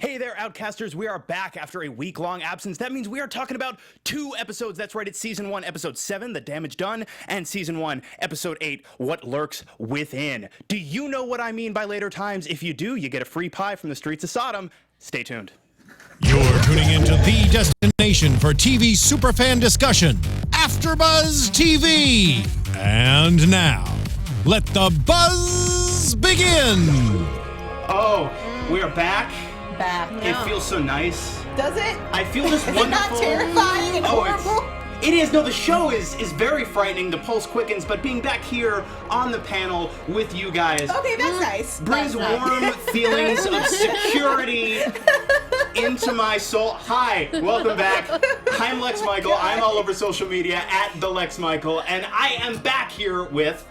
Hey there, Outcasters. We are back after a week-long absence. That means we are talking about 2 episodes. That's right, it's Season 1, Episode 7, The Damage Done, and Season 1, Episode 8, What Lurks Within. Do you know what I mean by later times? If you do, you get a free pie from the streets of Sodom. Stay tuned. You're tuning into the destination for TV superfan discussion, AFTERBUZZ TV. And now, let the buzz begin. Oh, we are back. Yeah. It feels so nice. Does it? I feel this Is wonderful. it not terrifying and horrible? It is. No, the show is very frightening. The pulse quickens, but being back here on the panel with you guys Okay, that's nice. brings warm feelings of security into my soul. Hi, welcome back. I'm Lex Michael. I'm all over social media at the Lex Michael, and I am back here with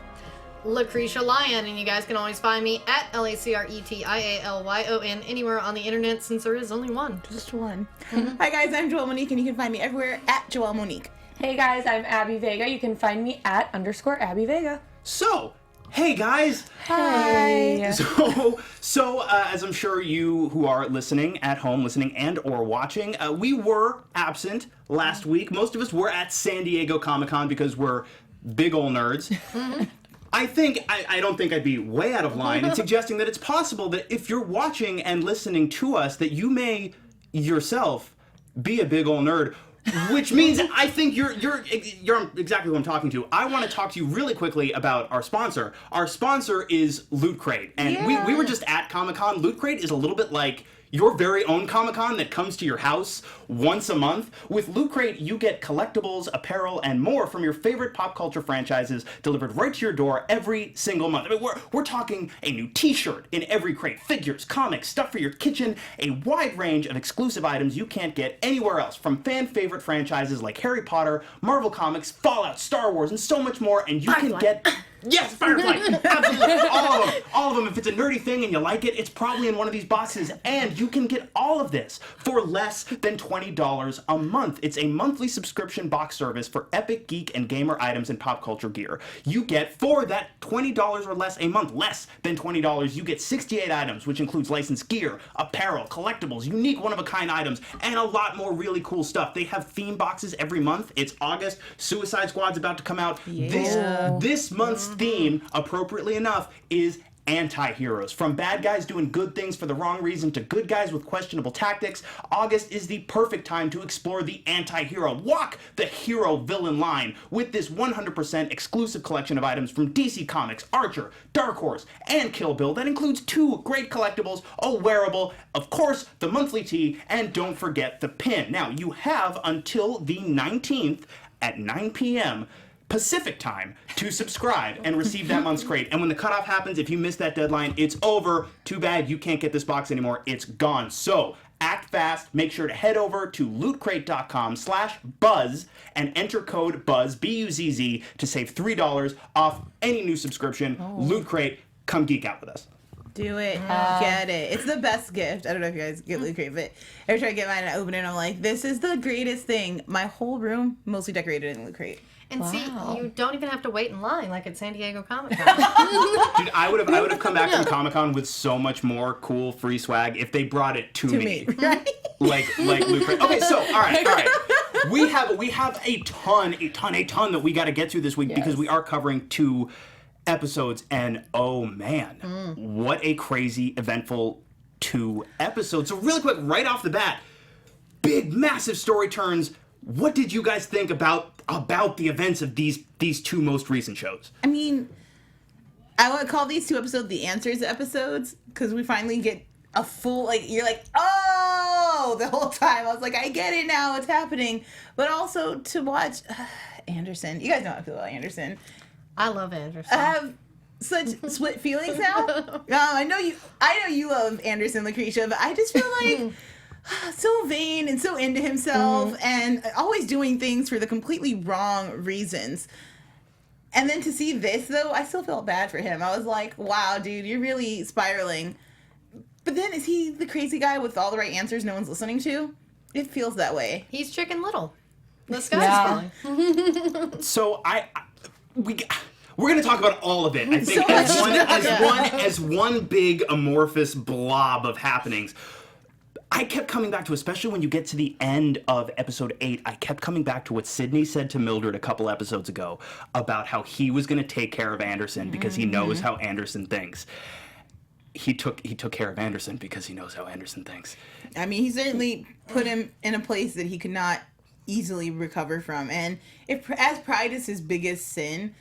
Lacretia Lyon, and you guys can always find me at LACRETIALYON anywhere on the internet, since there is only one. Just one. Hi guys, I'm Joelle Monique, and you can find me everywhere at Joelle Monique. Hey guys, I'm Abby Vega. You can find me at _Abby Vega. So. Hey guys! Hi! So as I'm sure you who are listening at home, listening and or watching, we were absent last week. Most of us were at San Diego Comic-Con because we're big ol' nerds. I don't think I'd be way out of line in suggesting that it's possible that if you're watching and listening to us, that you may yourself be a big ol' nerd. Which means I think you're exactly who I'm talking to. I want to talk to you really quickly about our sponsor. Our sponsor is Loot Crate, and we were just at Comic-Con. Loot Crate is a little bit like your very own Comic-Con that comes to your house once a month. With Loot Crate, you get collectibles, apparel, and more from your favorite pop culture franchises delivered right to your door every single month. I mean, we're talking a new t-shirt in every crate, figures, comics, stuff for your kitchen, a wide range of exclusive items you can't get anywhere else, from fan-favorite franchises like Harry Potter, Marvel Comics, Fallout, Star Wars, and so much more, and you can get... Yes, Firefly! Absolutely. All of them. All of them. If it's a nerdy thing and you like it, it's probably in one of these boxes. And you can get all of this for less than $20 a month. It's a monthly subscription box service for epic geek and gamer items and pop culture gear. You get, for that $20 or less a month, less than $20, you get 68 items, which includes licensed gear, apparel, collectibles, unique one-of-a-kind items, and a lot more really cool stuff. They have theme boxes every month. It's August. Suicide Squad's about to come out. This month's theme, appropriately enough, is anti-heroes. From bad guys doing good things for the wrong reason to good guys with questionable tactics, August is the perfect time to explore the anti-hero. Walk the hero-villain line with this 100% exclusive collection of items from DC Comics, Archer, Dark Horse, and Kill Bill that includes 2 great collectibles, a wearable, of course, the monthly tee, and don't forget the pin. Now, you have until the 19th at 9 p.m. Pacific time to subscribe and receive that month's crate. And when the cutoff happens, if you miss that deadline, it's over. Too bad you can't get this box anymore. It's gone. So act fast. Make sure to head over to lootcrate.com/buzz and enter code BUZZ, B-U-Z-Z, to save $3 off any new subscription. Loot Crate, come geek out with us. Do it. Get it. It's the best gift. I don't know if you guys get Loot Crate, but every time I get mine and I open it, I'm like, this is the greatest thing. My whole room mostly decorated in Loot Crate. And see, you don't even have to wait in line like at San Diego Comic-Con. Dude, I would have come back from Comic-Con with so much more cool free swag if they brought it to me. Right? Like Loot Crate. Okay, so all right. We have a ton that we got to get through this week because we are covering 2 episodes, and oh man, what a crazy, eventful 2 episodes. So really quick, right off the bat, big, massive story turns. What did you guys think about the events of these 2 most recent shows? I mean, I would call these 2 episodes the Answers episodes, because we finally get a full, you're like, oh, the whole time. I was like, I get it now, it's happening. But also to watch Anderson. You guys know how I feel about Anderson. I love Anderson. I have such split feelings now. I know you love Anderson, Lacretia, but I just feel like so vain and so into himself and always doing things for the completely wrong reasons. And then to see this, though, I still felt bad for him. I was like, wow, dude, you're really spiraling. But then is he the crazy guy with all the right answers no one's listening to? It feels that way. He's Chicken Little. The sky's falling. So we're going to talk about all of it, I think, So as one big amorphous blob of happenings. I kept coming back to, especially when you get to the end of episode 8, I kept coming back to what Sydney said to Mildred a couple episodes ago about how he was going to take care of Anderson because he knows how Anderson thinks. He took care of Anderson because he knows how Anderson thinks. I mean, he certainly put him in a place that he could not easily recover from. And as pride is his biggest sin,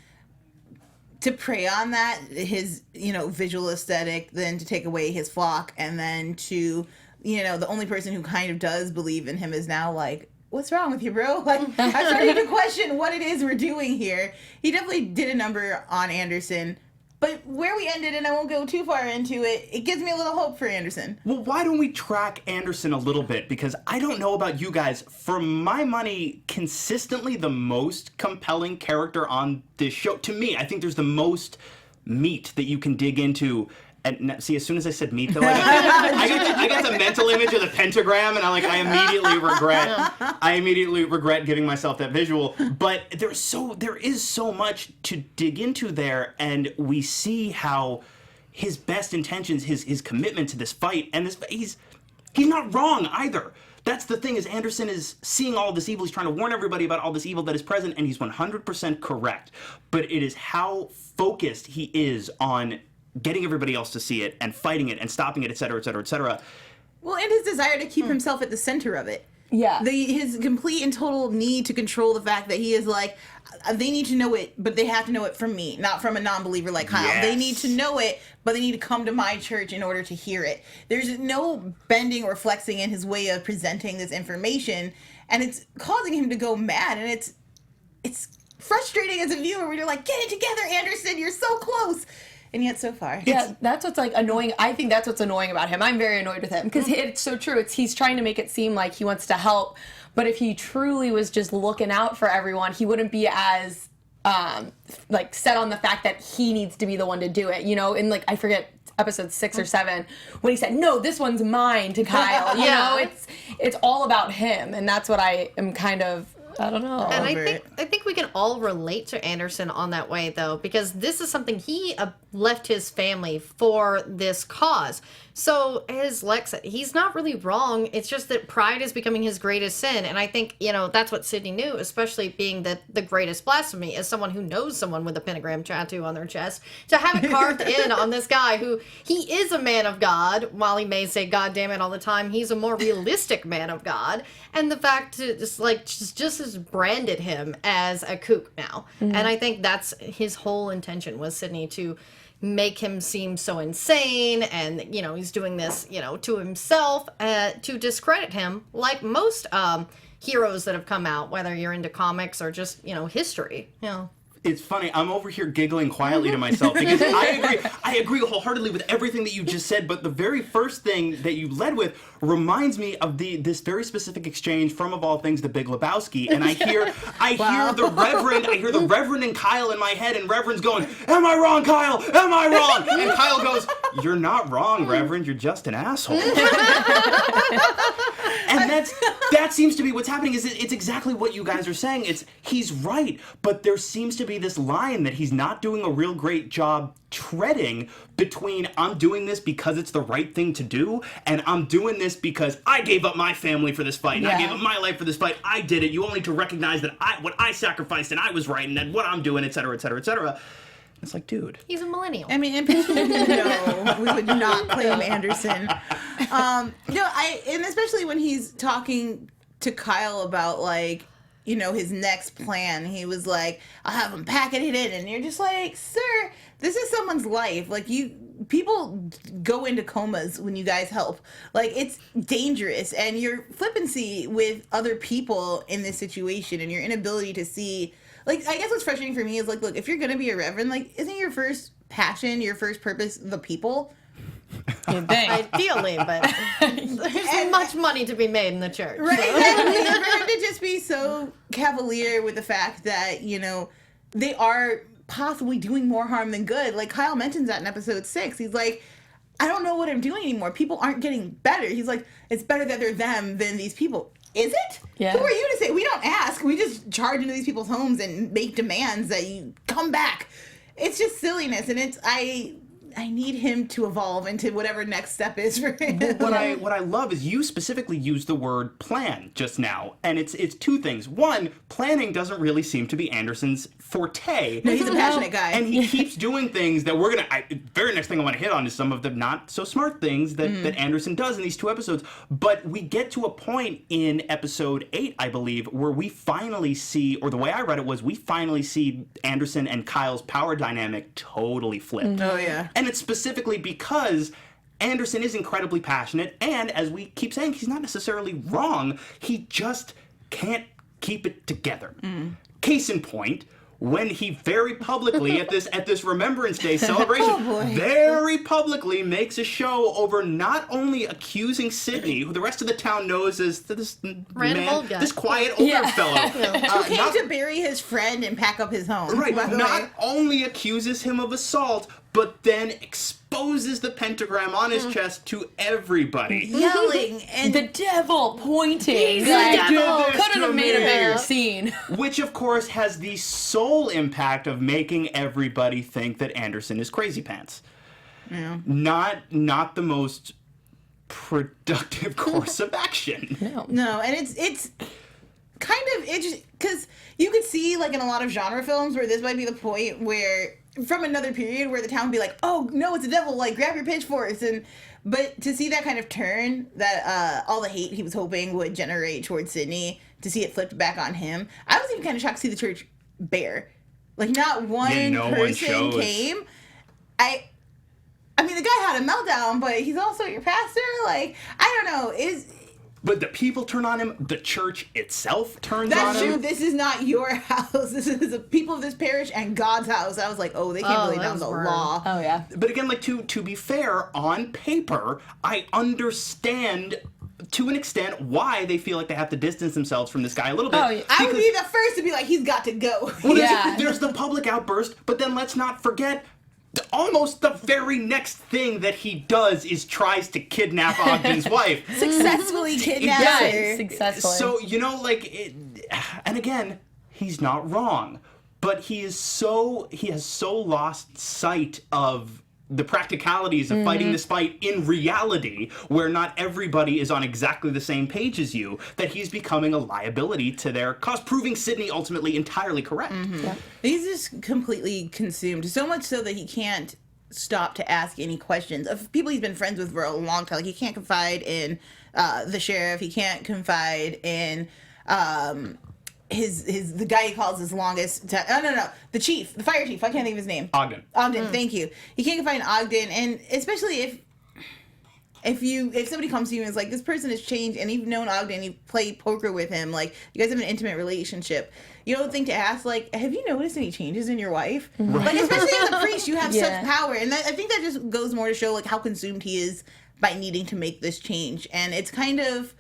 to prey on that, his, visual aesthetic, then to take away his flock, and then to, the only person who kind of does believe in him is now like, what's wrong with you, bro? Like, I'm starting to question what it is we're doing here. He definitely did a number on Anderson. But where we ended, and I won't go too far into it, it gives me a little hope for Anderson. Well, why don't we track Anderson a little bit? Because I don't know about you guys. For my money, consistently the most compelling character on this show, to me, I think there's the most meat that you can dig into. And see, as soon as I said meat, though, I got the mental image of the pentagram, and I immediately regret giving myself that visual. But there is so much to dig into there, and we see how his best intentions, his commitment to this fight, and he's not wrong either. That's the thing, is Anderson is seeing all this evil. He's trying to warn everybody about all this evil that is present, and he's 100% correct. But it is how focused he is on getting everybody else to see it and fighting it and stopping it, et cetera, et cetera, et cetera. Well, and his desire to keep himself at the center of it. Yeah. His complete and total need to control the fact that he is like, they need to know it, but they have to know it from me, not from a non-believer like Kyle. Yes. They need to know it, but they need to come to my church in order to hear it. There's no bending or flexing in his way of presenting this information, and it's causing him to go mad, and it's frustrating as a viewer when you're like, get it together, Anderson, you're so close. And yet so far. Yeah, that's what's annoying. I think that's what's annoying about him. I'm very annoyed with him because it's so true. He's trying to make it seem like he wants to help, but if he truly was just looking out for everyone, he wouldn't be as set on the fact that he needs to be the one to do it. And I forget episode 6 or 7 when he said, "No, this one's mine" to Kyle. It's all about him, and that's what I am kind of. I don't know. And I think we can all relate to Anderson on that way, though, because this is something he left his family for this cause. So, as Lex said, he's not really wrong. It's just that pride is becoming his greatest sin. And I think, that's what Sydney knew, especially being the greatest blasphemy, as someone who knows someone with a pentagram tattoo on their chest, to have it carved in on this guy who, he is a man of God. While he may say, God damn it all the time, he's a more realistic man of God. And the fact to just has branded him as a kook now. Mm-hmm. And I think that's his whole intention, was Sydney to make him seem so insane, and he's doing this to himself to discredit him, like most heroes that have come out, whether you're into comics or just history. It's funny, I'm over here giggling quietly to myself because I agree wholeheartedly with everything that you just said, but the very first thing that you led with reminds me of this very specific exchange from, of all things, The Big Lebowski, and I hear the Reverend and Kyle in my head, and Reverend's going, "Am I wrong, Kyle? Am I wrong?" And Kyle goes, "You're not wrong, Reverend, you're just an asshole." And that seems to be what's happening. It's exactly what you guys are saying. He's right, but there seems to be this line that he's not doing a real great job treading between, I'm doing this because it's the right thing to do, and I'm doing this because I gave up my family for this fight, and I gave up my life for this fight. I did it. You all need to recognize that what I sacrificed and I was right, and that what I'm doing, et cetera, et cetera, et cetera. It's like, dude. He's a millennial. I mean, and people know we would not claim Anderson. And especially when he's talking to Kyle about, his next plan, he was like, I'll have him packet it in, and you're just like, sir, this is someone's life. People go into comas when you guys help. It's dangerous, and your flippancy with other people in this situation and your inability to see, I guess what's frustrating for me is, look, if you're gonna be a reverend, isn't your first passion, your first purpose, the people? Ideally, but there's much money to be made in the church. Right, exactly. For him to just be so cavalier with the fact that, they are possibly doing more harm than good. Kyle mentions that in episode 6. He's like, I don't know what I'm doing anymore. People aren't getting better. He's like, it's better that they're them than these people. Is it? Yeah. Who are you to say? We don't ask. We just charge into these people's homes and make demands that you come back. It's just silliness, and need him to evolve into whatever next step is for him. What I love is you specifically used the word plan just now, and it's two things. One, planning doesn't really seem to be Anderson's forte. No, he's a passionate guy. And he keeps doing things that we're gonna. Very next thing I want to hit on is some of the not so smart things that Anderson does in these 2 episodes. But we get to a point in episode 8, I believe, where we finally see, or the way I read it was, we finally see Anderson and Kyle's power dynamic totally flip. Oh yeah. And it's specifically because Anderson is incredibly passionate, and as we keep saying, he's not necessarily wrong. He just can't keep it together. Case in point, when he very publicly at this Remembrance Day celebration, very publicly makes a show over not only accusing Sydney, who the rest of the town knows as this Random old guy. this quiet older fellow, Who came to bury his friend and pack up his home. right, by the way. not only accuses him of assault, but then exposes the pentagram on his chest to everybody. Yelling and The devil pointing. the devil. Couldn't have made a Yeah. bigger scene. Which, of course, has the sole impact of making everybody think that Anderson is crazy pants. Yeah. Not the most productive course of action. No, and it's kind of interesting because you could see, like, in a lot of genre films where this might be the point where, from another period, where the town would be like, oh no, it's a devil, like, grab your pitchforks. But to see that kind of turn, that all the hate he was hoping would generate towards Sydney, to see it flipped back on him, I was even kind of shocked to see the church bare. Like, not one no one person shows. came. I mean, the guy had a meltdown, but he's also your pastor. Like, I don't know. But the people turn on him. The church itself turns That's on true. him. This is not your house. This is the people of this parish and God's house. I was like, oh, they can't lay that down was the burn. law. Oh, yeah. But again, like, to be fair, on paper, I understand to an extent why they feel like they have to distance themselves from this guy a little bit. Oh, yeah. I would be the first to be like, he's got to go. Well, Yeah. there's the public outburst, but then let's not forget, almost the very next thing that he does is tries to kidnap Ogden's wife. Successfully kidnapped Yeah, her. successfully. So, and again, he's not wrong, but he has so lost sight of the practicalities of fighting this fight in reality, where not everybody is on exactly the same page as you, that he's becoming a liability to their cause, proving Sydney ultimately entirely correct. He's just completely consumed. So much so that he can't stop to ask any questions of people he's been friends with for a long time. Like, he can't confide in the sheriff. He can't confide in the guy he calls his longest time. No, the chief, the fire chief. I can't think of his name. Ogden. Thank you. He can't confide in Ogden, and especially if somebody comes to you and is like, this person has changed, and you've known Ogden, you've played poker with him, like, you guys have an intimate relationship, you don't think to ask, like, have you noticed any changes in your wife? Like, especially as a priest, you have such power, and I think that just goes more to show, like, how consumed he is by needing to make this change. And it's kind of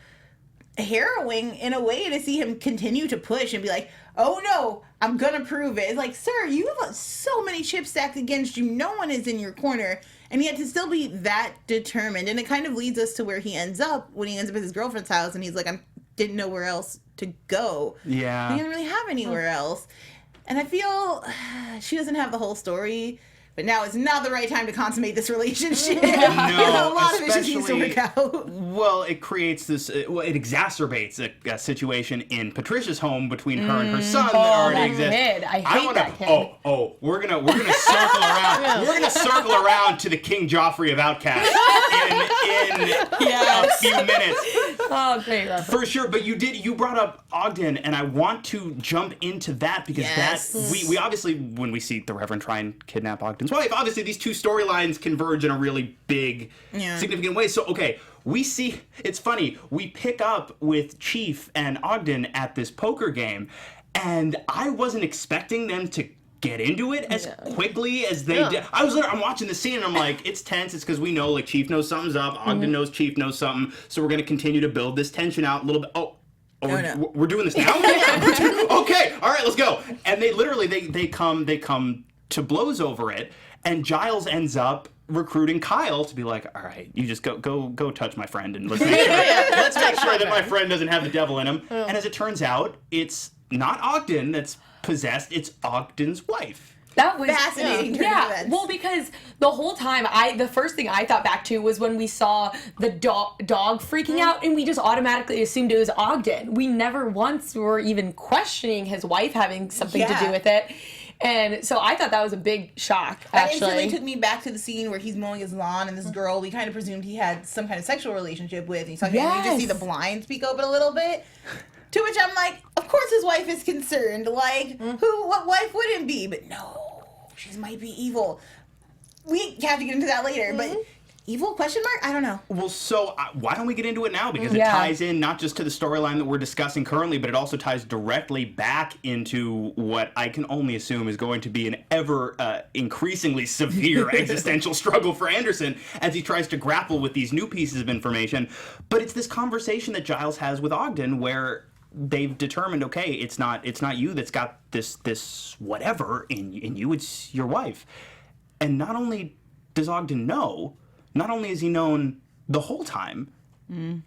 harrowing in a way to see him continue to push and be like, oh no, I'm gonna prove it. It's like, sir, you have so many chips stacked against you, no one is in your corner, and yet to still be that determined. And it kind of leads us to where he ends up when he ends up at his girlfriend's house, and he's like, I didn't know where else to go. Yeah. He didn't really have anywhere else. And I feel she doesn't have the whole story, but now is not the right time to consummate this relationship. No, a lot of issues needs to especially- work out. Well, it creates this. It exacerbates a situation in Patricia's home between her and her son that already that exists. kid. I hate that kid. We're gonna circle around. We're gonna circle around to the King Joffrey of Outcast in a few minutes. Oh, great reference. For sure, but you brought up Ogden, and I want to jump into that because Yes. we obviously, when we see the Reverend try and kidnap Ogden's wife, obviously these two storylines converge in a really big, significant way. So, okay, we see, it's funny, we pick up with Chief and Ogden at this poker game, and I wasn't expecting them to get into it as quickly as they did. I'm watching the scene and I'm like, it's tense. It's because we know, like, Chief knows something's up. Ogden knows Chief knows something. So we're going to continue to build this tension out a little bit. We're doing this now? Okay, all right, let's go. And they literally, they come to blows over it. And Giles ends up recruiting Kyle to be like, all right, you just go touch my friend and let's make sure that my friend doesn't have the devil in him. And as it turns out, it's not Ogden that's possessed, it's Ogden's wife. That was fascinating turn of events. Well, because the whole time, the first thing I thought back to was when we saw the dog freaking out, and we just automatically assumed it was Ogden. We never once were even questioning his wife having something to do with it. And so I thought that was a big shock, That actually. instantly took me back to the scene where he's mowing his lawn and this girl we kind of presumed he had some kind of sexual relationship with. And he's talking, and you just see the blinds peek open a little bit. To which I'm like, of course his wife is concerned. Like, what wife wouldn't be? But no, she might be evil. We have to get into that later, but evil, question mark? I don't know. Well, so why don't we get into it now? Because it ties in not just to the storyline that we're discussing currently, but it also ties directly back into what I can only assume is going to be an ever increasingly severe existential struggle for Anderson as he tries to grapple with these new pieces of information. But it's this conversation that Giles has with Ogden where they've determined, okay, it's not you that's got this whatever in you, it's your wife. And not only does Ogden know, not only is he known the whole time,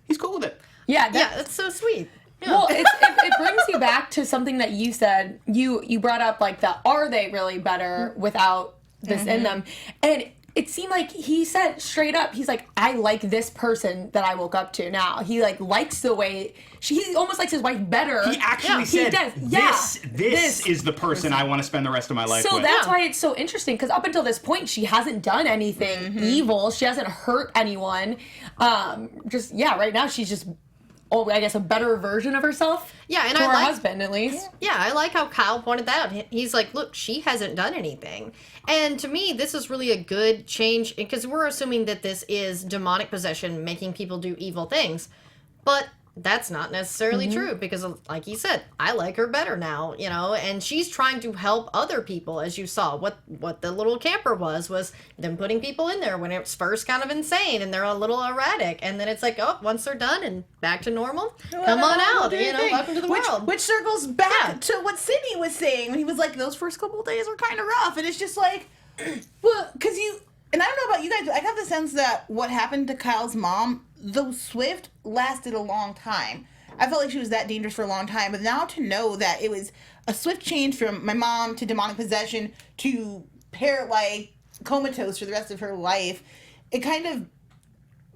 he's cool with it. Yeah, That's so sweet. Yeah. Well, it brings you back to something that you said. You brought up, like, are they really better without this in them? And it seemed like he said straight up, he's like, I like this person that I woke up to now. He, like, likes the way, he almost likes his wife better. He actually said, this is the person I want to spend the rest of my life with. So that's why it's so interesting, because up until this point, she hasn't done anything evil. She hasn't hurt anyone. Right now she's just, I guess, a better version of herself. Yeah, and to I her like, husband, at least. Yeah, I like how Kyle pointed that out. He's like, look, she hasn't done anything. And to me, this is really a good change, because we're assuming that this is demonic possession making people do evil things. But that's not necessarily true, because like he said, I like her better now, and she's trying to help other people, as you saw. What the little camper was them putting people in there when it's first kind of insane and they're a little erratic, and then it's like, oh, once they're done and back to normal, come on out, welcome to the world. Which circles back to what Sydney was saying when he was like, those first couple days were kind of rough, and it's just like, well, because and I don't know about you guys, but I got the sense that what happened to Kyle's mom, though swift, lasted a long time. I felt like she was that dangerous for a long time, but now to know that it was a swift change from my mom to demonic possession to like comatose for the rest of her life, it kind of,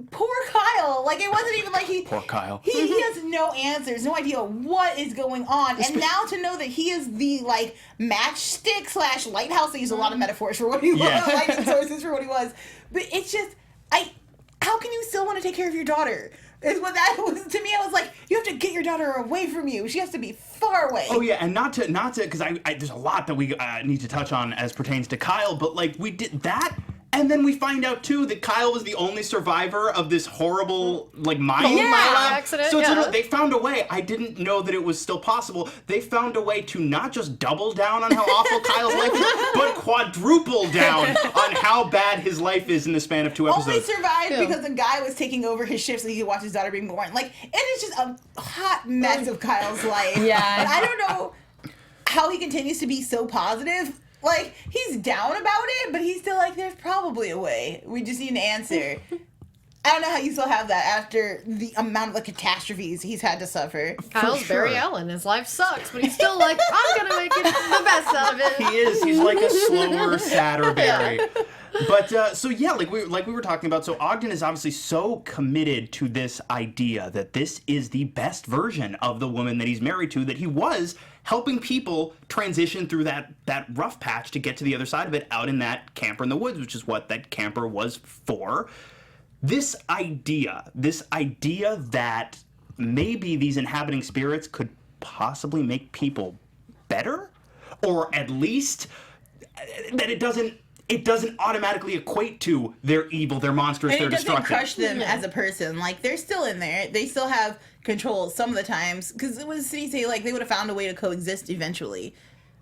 poor Kyle, like it wasn't even like Poor Kyle. He has no answers, no idea what is going on, and now to know that he is the like matchstick / lighthouse. They use a lot of metaphors for what he was, lighting sources for what he was, but it's just, how can you still want to take care of your daughter? Is what that was to me. I was like, you have to get your daughter away from you. She has to be far away. Oh yeah, and not to, because I there's a lot that we need to touch on as pertains to Kyle, but like we did that. And then we find out, too, that Kyle was the only survivor of this horrible, like, mine lab. accident. So they found a way. I didn't know that it was still possible. They found a way to not just double down on how awful Kyle's life is, but quadruple down on how bad his life is in the span of 2 episodes. Only survived because the guy was taking over his shift so he could watch his daughter being born. Like, it is just a hot mess of Kyle's life. Yeah. And I don't know how he continues to be so positive. Like, he's down about it, but he's still like, there's probably a way. We just need an answer. I don't know how you still have that after the amount of, like, catastrophes he's had to suffer. Kyle's Barry Allen. His life sucks, but he's still like, I'm going to make it the best out of it. He is. He's like a slower, sadder Barry. But, like we were talking about, so Ogden is obviously so committed to this idea that this is the best version of the woman that he's married to, that he was helping people transition through that rough patch to get to the other side of it out in that camper in the woods, which is what that camper was for. This idea that maybe these inhabiting spirits could possibly make people better, or at least that it doesn't automatically equate to their evil, their monstrous, And their it doesn't destruction. crush them as a person. Like, they're still in there. They still have control some of the times. Because it was City say, like, they would have found a way to coexist eventually.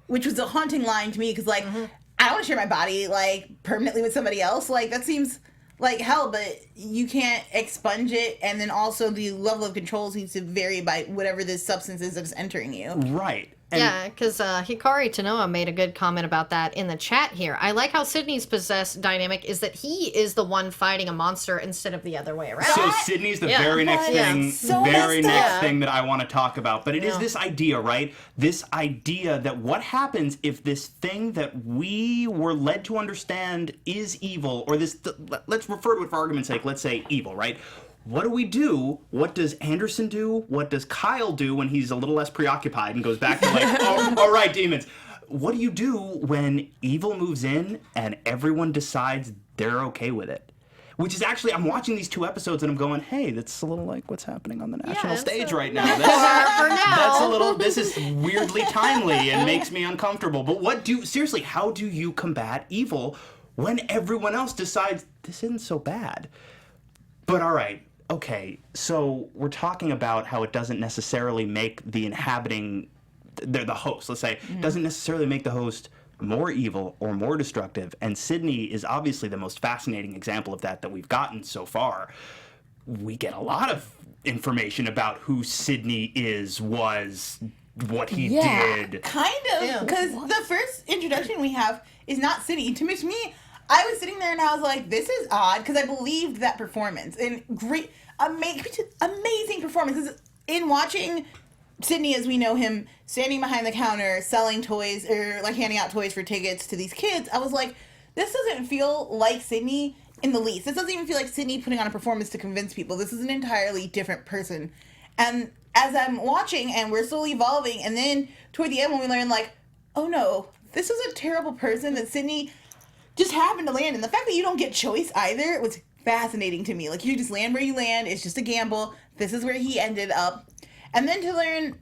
Which was a haunting line to me. Because, like, I don't want to share my body, like, permanently with somebody else. Like, that seems like hell. But you can't expunge it. And then also the level of control seems to vary by whatever this substance is that's entering you. Right. Yeah, because Hikari Tanoa made a good comment about that in the chat here. I like how Sydney's possessed dynamic is that he is the one fighting a monster instead of the other way around. So Sydney's the very next thing, So very messed next up. thing that I want to talk about. But it is this idea, right? This idea that what happens if this thing that we were led to understand is evil, or this, let's refer to it for argument's sake, let's say evil, right? What do we do? What does Anderson do? What does Kyle do when he's a little less preoccupied and goes back to like, oh, all right, demons. What do you do when evil moves in and everyone decides they're okay with it? Which is actually, I'm watching these 2 episodes and I'm going, hey, that's a little like what's happening on the national stage right now. For now. That's a little, this is weirdly timely and makes me uncomfortable. But seriously, how do you combat evil when everyone else decides this isn't so bad? But all right. Okay, so we're talking about how it doesn't necessarily make the inhabiting, the host, let's say, doesn't necessarily make the host more evil or more destructive. And Sydney is obviously the most fascinating example of that we've gotten so far. We get a lot of information about who Sydney was, what he did. Kind of, because the first introduction we have is not Sydney. To me, I was sitting there and I was like, this is odd, because I believed that performance. And amazing performance. In watching Sydney, as we know him, standing behind the counter, selling toys, or like handing out toys for tickets to these kids, I was like, this doesn't feel like Sydney in the least. This doesn't even feel like Sydney putting on a performance to convince people. This is an entirely different person. And as I'm watching and we're slowly evolving, and then toward the end when we learn like, oh no, this is a terrible person that Sydney just happened to land in. The fact that you don't get choice either was fascinating to me. Like, you just land where you land. It's just a gamble. This is where he ended up. And then to learn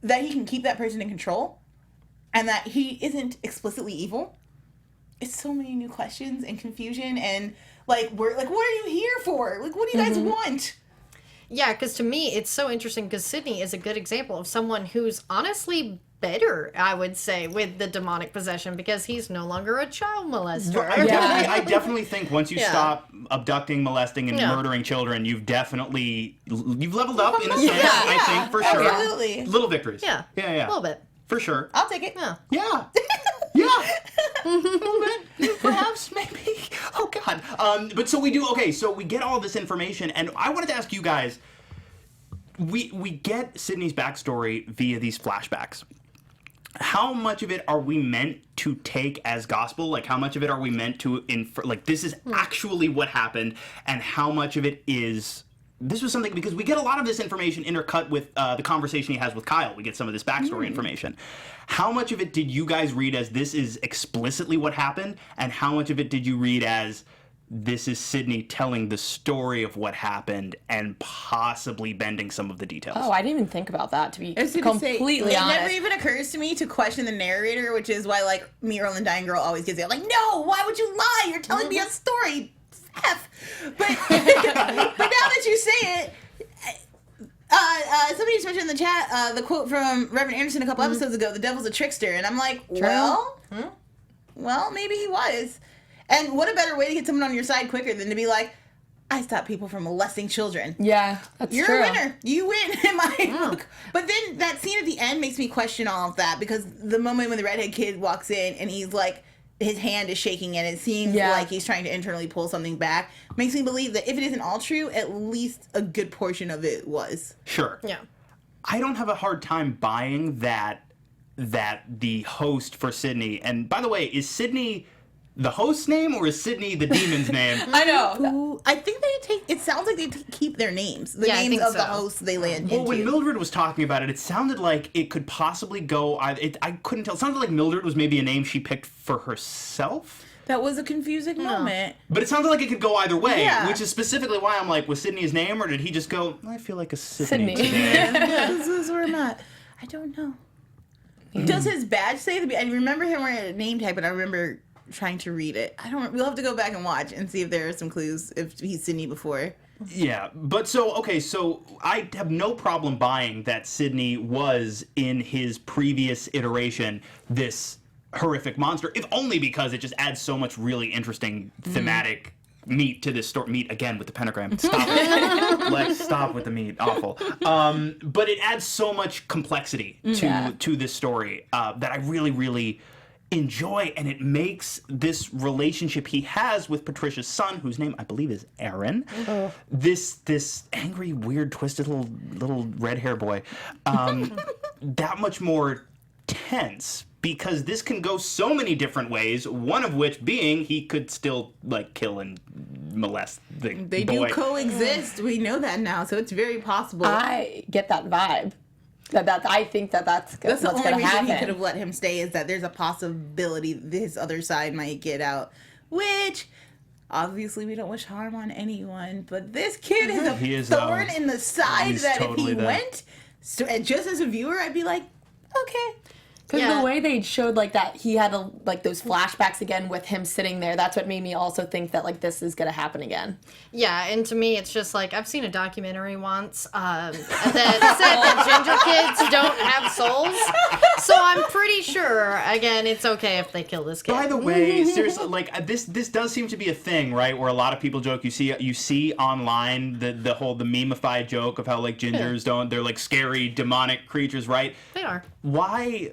that he can keep that person in control and that he isn't explicitly evil. It's so many new questions and confusion and what are you here for? Like, what do you guys want? Yeah, because to me, it's so interesting because Sydney is a good example of someone who's honestly better, I would say, with the demonic possession because he's no longer a child molester. I definitely think once you stop abducting, molesting, and murdering children, you've leveled up in a sense, I think, for sure. Absolutely. Little victories. Yeah. Yeah. A little bit. For sure. I'll take it. Yeah. Yeah. Yeah. A little bit. Perhaps, maybe. Oh, God. But so we do, okay, so we get all this information, and I wanted to ask you guys, we get Sydney's backstory via these flashbacks. How much of it are we meant to take as gospel? Like, how much of it are we meant to infer? Like, this is actually what happened, and how much of it is... This was something, because we get a lot of this information intercut with the conversation he has with Kyle. We get some of this backstory information. How much of it did you guys read as this is explicitly what happened, and how much of it did you read as this is Sydney telling the story of what happened and possibly bending some of the details? Oh, I didn't even think about that, to be I was gonna say, completely it honest. never even occurs to me to question the narrator, which is why, like, me, Earl, and Dying Girl always gives it. Like, no, why would you lie? You're telling me a story. F. But now that you say it, somebody just mentioned in the chat the quote from Reverend Anderson a couple episodes ago, the devil's a trickster. And I'm like, well, maybe he was. And what a better way to get someone on your side quicker than to be like, I stop people from molesting children. Yeah, that's You're true. a winner. You win in my book. But then that scene at the end makes me question all of that, because the moment when the redhead kid walks in and he's like, his hand is shaking and it seems like he's trying to internally pull something back, makes me believe that if it isn't all true, at least a good portion of it was. Sure. Yeah. I don't have a hard time buying that the host for Sydney, and by the way, is Sydney the host's name or is Sydney the demon's name? I know. Ooh, I think they take, it sounds like they keep their names. The Yeah, I names think of the so. hosts they land Well, into. when Mildred was talking about it, it sounded like it could possibly go either, I couldn't tell. It sounded like Mildred was maybe a name she picked for herself. That was a confusing moment. But it sounded like it could go either way, Yeah. which is specifically why I'm like, was Sydney his name, or did he just go, I feel like a Sydney today? This is where I'm at. I don't know. Does his badge say I remember him wearing a name tag, but I remember trying to read it. We'll have to go back and watch and see if there are some clues if he's Sydney before. Yeah, but so I have no problem buying that Sydney was, in his previous iteration, this horrific monster, if only because it just adds so much really interesting thematic meat to this story. Meat again with the pentagram. Stop it. Lex, stop with the meat. Awful. But it adds so much complexity to this story that I really, really enjoy, and it makes this relationship he has with Patricia's son, whose name I believe is Aaron, this angry, weird, twisted little red hair boy, that much more tense, because this can go so many different ways, one of which being he could still like kill and molest the They boy. do coexist. We know that now, so it's very possible. I get that vibe. I think that's That's the what's only going to reason happen. he could have let him stay, is that there's a possibility his other side might get out, which obviously we don't wish harm on anyone, but this kid is a thorn in the side he's that totally if he that. went, so, and just as a viewer, I'd be like, okay. Because the way they showed like that, he had like those flashbacks again with him sitting there. That's what made me also think that like this is gonna happen again. Yeah, and to me, it's just like I've seen a documentary once that said that ginger kids don't have souls. So I'm pretty sure, again, it's okay if they kill this kid. By the way, seriously, like this does seem to be a thing, right? Where a lot of people joke. You see online the memeified joke of how like gingers they're like scary demonic creatures, right? They are. Why?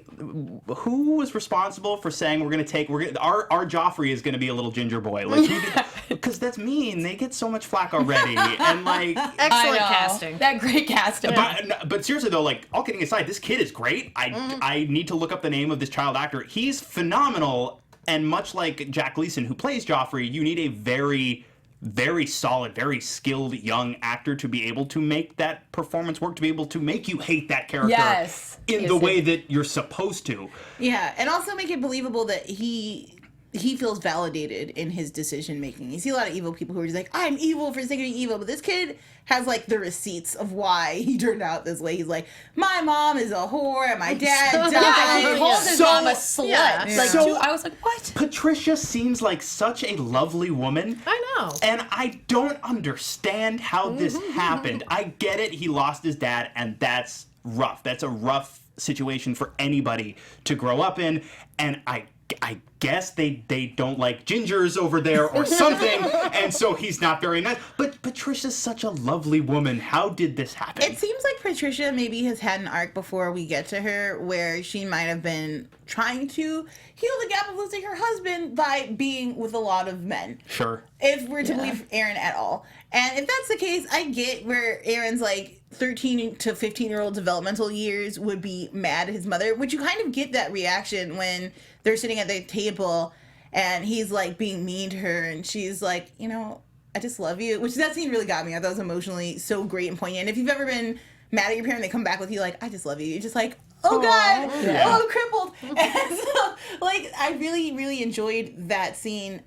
Who was responsible for saying our Joffrey is gonna be a little ginger boy? Like, because that's mean. They get so much flack already, and like Excellent casting. That great casting. But seriously though, like all kidding aside, this kid is great. I need to look up the name of this child actor. He's phenomenal, and much like Jack Gleason, who plays Joffrey, you need a very, very solid, very skilled young actor to be able to make that performance work, to be able to make you hate that character in the way that you're supposed to. Yeah, and also make it believable that he feels validated in his decision making. You see a lot of evil people who are just like, I'm evil for the sake of being evil, but this kid has like the receipts of why he turned out this way. He's like, my mom is a whore and my dad died. He called his mom a slut. Yeah. Like, I was like, what? Patricia seems like such a lovely woman. I know. And I don't understand how this happened. I get it. He lost his dad, and that's rough. That's a rough situation for anybody to grow up in. And I guess they don't like gingers over there or something, and so he's not very nice. But Patricia's such a lovely woman. How did this happen? It seems like Patricia maybe has had an arc before we get to her where she might have been trying to heal the gap of losing her husband by being with a lot of men. Sure. If we're to believe Aaron at all. And if that's the case, I get where Aaron's like 13 to 15-year-old developmental years would be mad at his mother, which you kind of get that reaction when they're sitting at the table and he's like being mean to her and she's like, you know, I just love you. Which that scene really got me. I thought it was emotionally so great and poignant. If you've ever been mad at your parent, they come back with you like, I just love you. You're just like, oh God, oh, I'm crippled. And so, like, I really, really enjoyed that scene.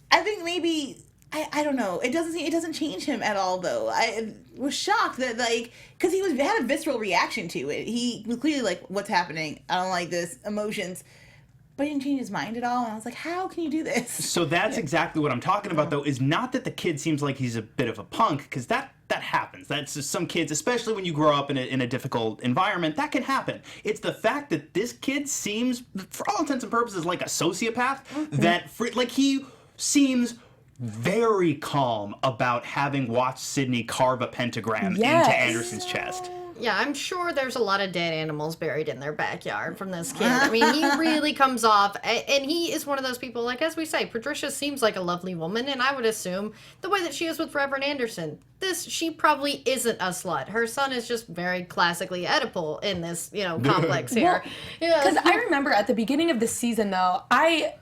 I think maybe, I don't know. It doesn't change him at all, though. I was shocked that, like, because he had a visceral reaction to it. He was clearly like, what's happening? I don't like this. Emotions. But he didn't change his mind at all. And I was like, how can you do this? So that's exactly what I'm talking about, though, is not that the kid seems like he's a bit of a punk, because that happens. That's just some kids, especially when you grow up in a difficult environment, that can happen. It's the fact that this kid seems, for all intents and purposes, like a sociopath, that, he seems very calm about having watched Sydney carve a pentagram into Anderson's chest. Yeah, I'm sure there's a lot of dead animals buried in their backyard from this kid. I mean, he really comes off, and he is one of those people, like, as we say, Patricia seems like a lovely woman, and I would assume the way that she is with Reverend Anderson, she probably isn't a slut. Her son is just very classically Oedipal in this, complex here. Because I remember at the beginning of the season, though, I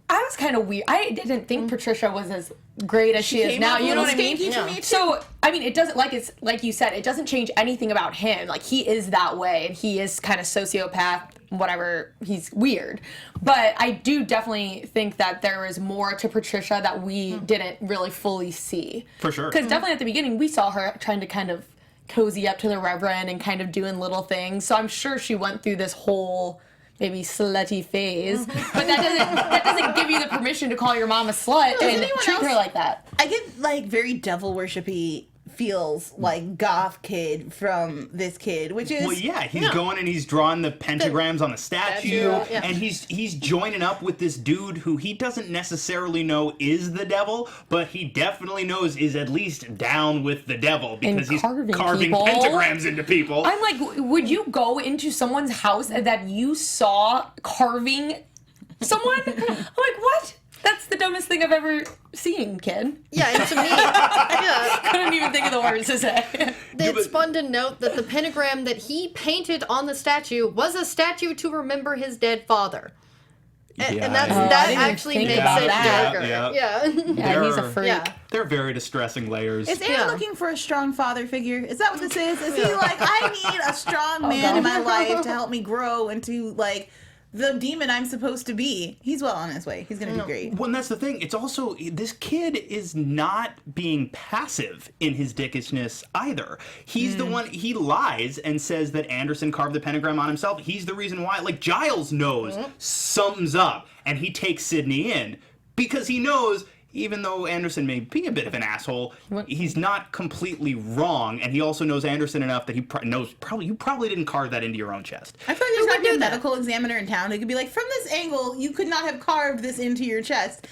was kind of weird. I didn't think Patricia was as great as she is now. You know what I mean? Yeah. So, I mean, it doesn't, like you said, it doesn't change anything about him. Like, he is that way, and he is kind of sociopath, whatever. He's weird. But I do definitely think that there is more to Patricia that we didn't really fully see. For sure. Because definitely at the beginning, we saw her trying to kind of cozy up to the Reverend and kind of doing little things. So I'm sure she went through this whole maybe slutty phase, but that doesn't give you the permission to call your mom a slut and treat her like that. I get like very devil worshipy feels like goth kid from this kid, which is... Well, yeah, he's going and he's drawing the pentagrams on the statue, and he's joining up with this dude who he doesn't necessarily know is the devil, but he definitely knows is at least down with the devil because he's carving pentagrams into people. I'm like, would you go into someone's house that you saw carving someone? I'm like, what? That's the dumbest thing I've ever seen, kid. Yeah, and to me, Couldn't even think of the words to say. it's fun to note that the pentagram that he painted on the statue was a statue to remember his dead father. And that actually makes it darker. Yeah, he's a freak. Yeah. They're very distressing layers. Is Aaron looking for a strong father figure? Is that what this is? Is he like, I need a strong man in my life to help me grow into, like, the demon I'm supposed to be? He's well on his way. He's going to do great. Well, and that's the thing. It's also, this kid is not being passive in his dickishness either. He's the one, he lies and says that Anderson carved the pentagram on himself. He's the reason why. Like, Giles knows something's up, and he takes Sydney in because he knows, even though Anderson may be a bit of an asshole, he's not completely wrong, and he also knows Anderson enough that he knows you probably didn't carve that into your own chest. I feel like there's not a medical examiner in town who could be like, from this angle, you could not have carved this into your chest.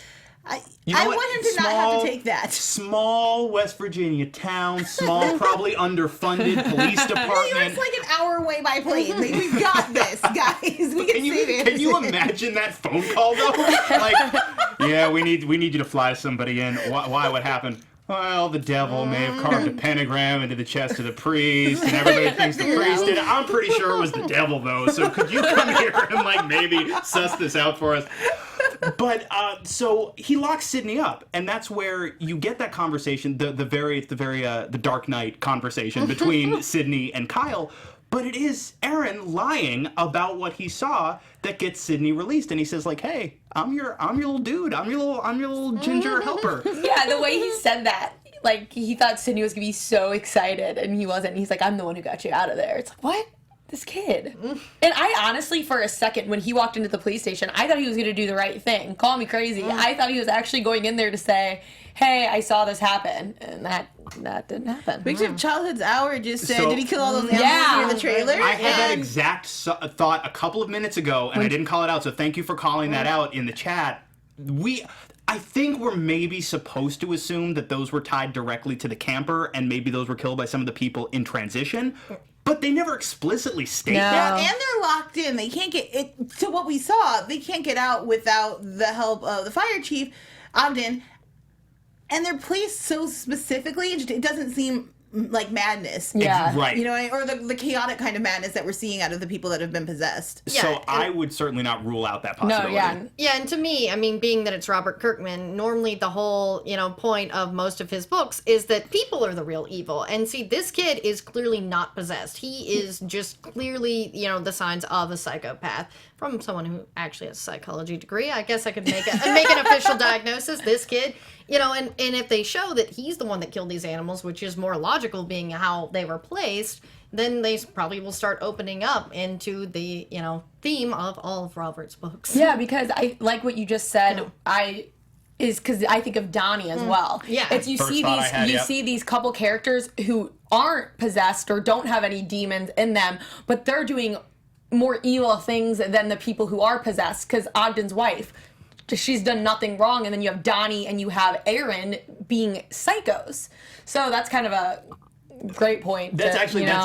I want him to not have to take that. Small West Virginia town, small, probably underfunded police department. It's like an hour away by plane. Like, we've got this, guys. We can save it. Can you imagine that phone call though? Like, yeah, we need you to fly somebody in. Why? What happened? Well, the devil may have carved a pentagram into the chest of the priest, and everybody thinks the priest did it. I'm pretty sure it was the devil, though, so could you come here and, like, maybe suss this out for us? But, so he locks Sydney up, and that's where you get that conversation, the Dark Knight conversation between Sydney and Kyle. But it is Aaron lying about what he saw that gets Sydney released, and he says, like, "Hey, I'm your little dude. I'm your little ginger helper." Yeah, the way he said that, like, he thought Sydney was gonna be so excited, and he wasn't. He's like, "I'm the one who got you out of there." It's like, what? This kid. And I honestly, for a second, when he walked into the police station, I thought he was gonna do the right thing. Call me crazy. I thought he was actually going in there to say, "Hey, I saw this happen," and that didn't happen. Picture of Childhood's Hour just said, did he kill all those animals Yeah. in the trailer? I had that exact thought a couple of minutes ago, and I didn't call it out, so thank you for calling that out in the chat. I think we're maybe supposed to assume that those were tied directly to the camper, and maybe those were killed by some of the people in transition. But they never explicitly state that. And they're locked in. They can't get it. To what we saw, they can't get out without the help of the fire chief, Ogden. And they're placed so specifically, it doesn't seem like madness. Yeah. Right. You know, or the chaotic kind of madness that we're seeing out of the people that have been possessed. So I would certainly not rule out that possibility. No, yeah. Yeah, and to me, I mean, being that it's Robert Kirkman, normally the whole, point of most of his books is that people are the real evil. And see, this kid is clearly not possessed. He is just clearly, the signs of a psychopath. From someone who actually has a psychology degree, I guess I could make an official diagnosis. This kid, and if they show that he's the one that killed these animals, which is more logical being how they were placed, then they probably will start opening up into the, theme of all of Robert's books. Yeah, because I like what you just said. Because I think of Donnie as well. Yeah. It's you see these couple characters who aren't possessed or don't have any demons in them, but they're doing more evil things than the people who are possessed. Because Ogden's wife, she's done nothing wrong, and then you have Donnie and you have Aaron being psychos. So that's kind of a great point. That's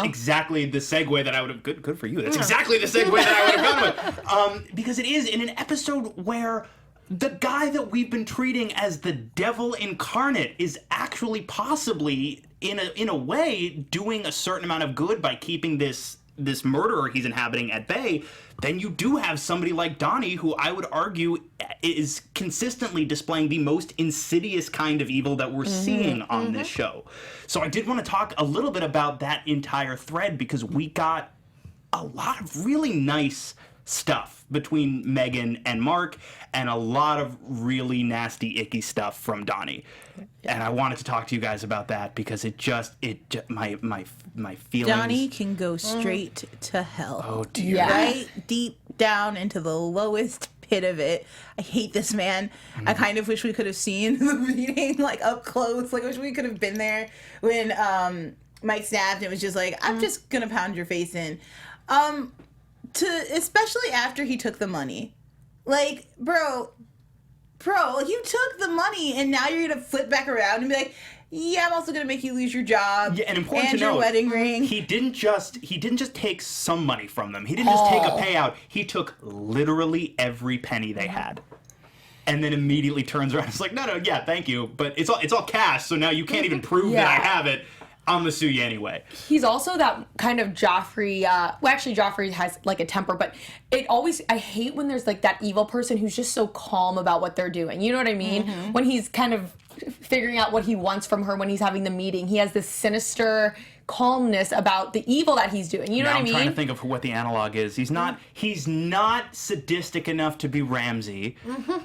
exactly the segue that I would have. Good for you. That's exactly the segue that I would have gone with. Because it is in an episode where the guy that we've been treating as the devil incarnate is actually possibly in a way doing a certain amount of good by keeping this murderer he's inhabiting at bay. Then you do have somebody like Donnie, who I would argue is consistently displaying the most insidious kind of evil that we're seeing on this show. So I did want to talk a little bit about that entire thread, because we got a lot of really nice stuff between Megan and Mark, and a lot of really nasty, icky stuff from Donnie. And I wanted to talk to you guys about that, because my feelings. Donnie can go straight to hell. Oh dear. Yeah. Right deep down into the lowest pit of it. I hate this man. I kind of wish we could have seen the meeting like up close. Like I wish we could have been there when Mike snapped and it was just like, I'm just gonna pound your face in. Especially after he took the money. Like, bro, you took the money and now you're gonna flip back around and be like, yeah, I'm also gonna make you lose your job. Yeah, and important to your note, wedding ring. He didn't just take some money from them. He didn't just take a payout. He took literally every penny they had. And then immediately turns around and is like, no, yeah, thank you. But it's all cash, so now you can't even prove that I have it. I'm gonna sue you anyway. He's also that kind of Joffrey. Well, actually, Joffrey has like a temper, but I hate when there's like that evil person who's just so calm about what they're doing. You know what I mean? When he's kind of figuring out what he wants from her when he's having the meeting, he has this sinister calmness about the evil that he's doing. You know what I mean? I'm trying to think of what the analog is. He's not sadistic enough to be Ramsay.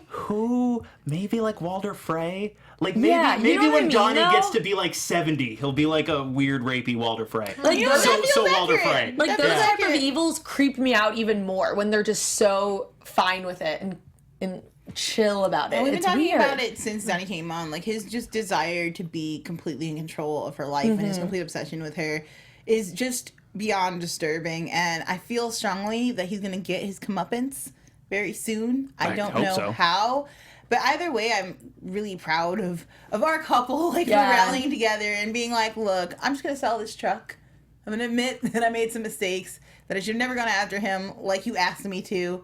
Who maybe like Walder Frey? Like maybe you know when what Donnie though? gets to be like 70, he'll be like a weird rapey Walder Frey. Like, you know, so Walder Frey. Like those type of evils creep me out even more when they're just so fine with it and chill about it. And we've been It's talking weird. about it since Donnie came on. Like his just desire to be completely in control of her life and his complete obsession with her is just beyond disturbing. And I feel strongly that he's gonna get his comeuppance very soon. I don't hope know so. how. But either way, I'm really proud of our couple, like for rallying together and being like, look, I'm just gonna sell this truck. I'm gonna admit that I made some mistakes, that I should have never gone after him like you asked me to.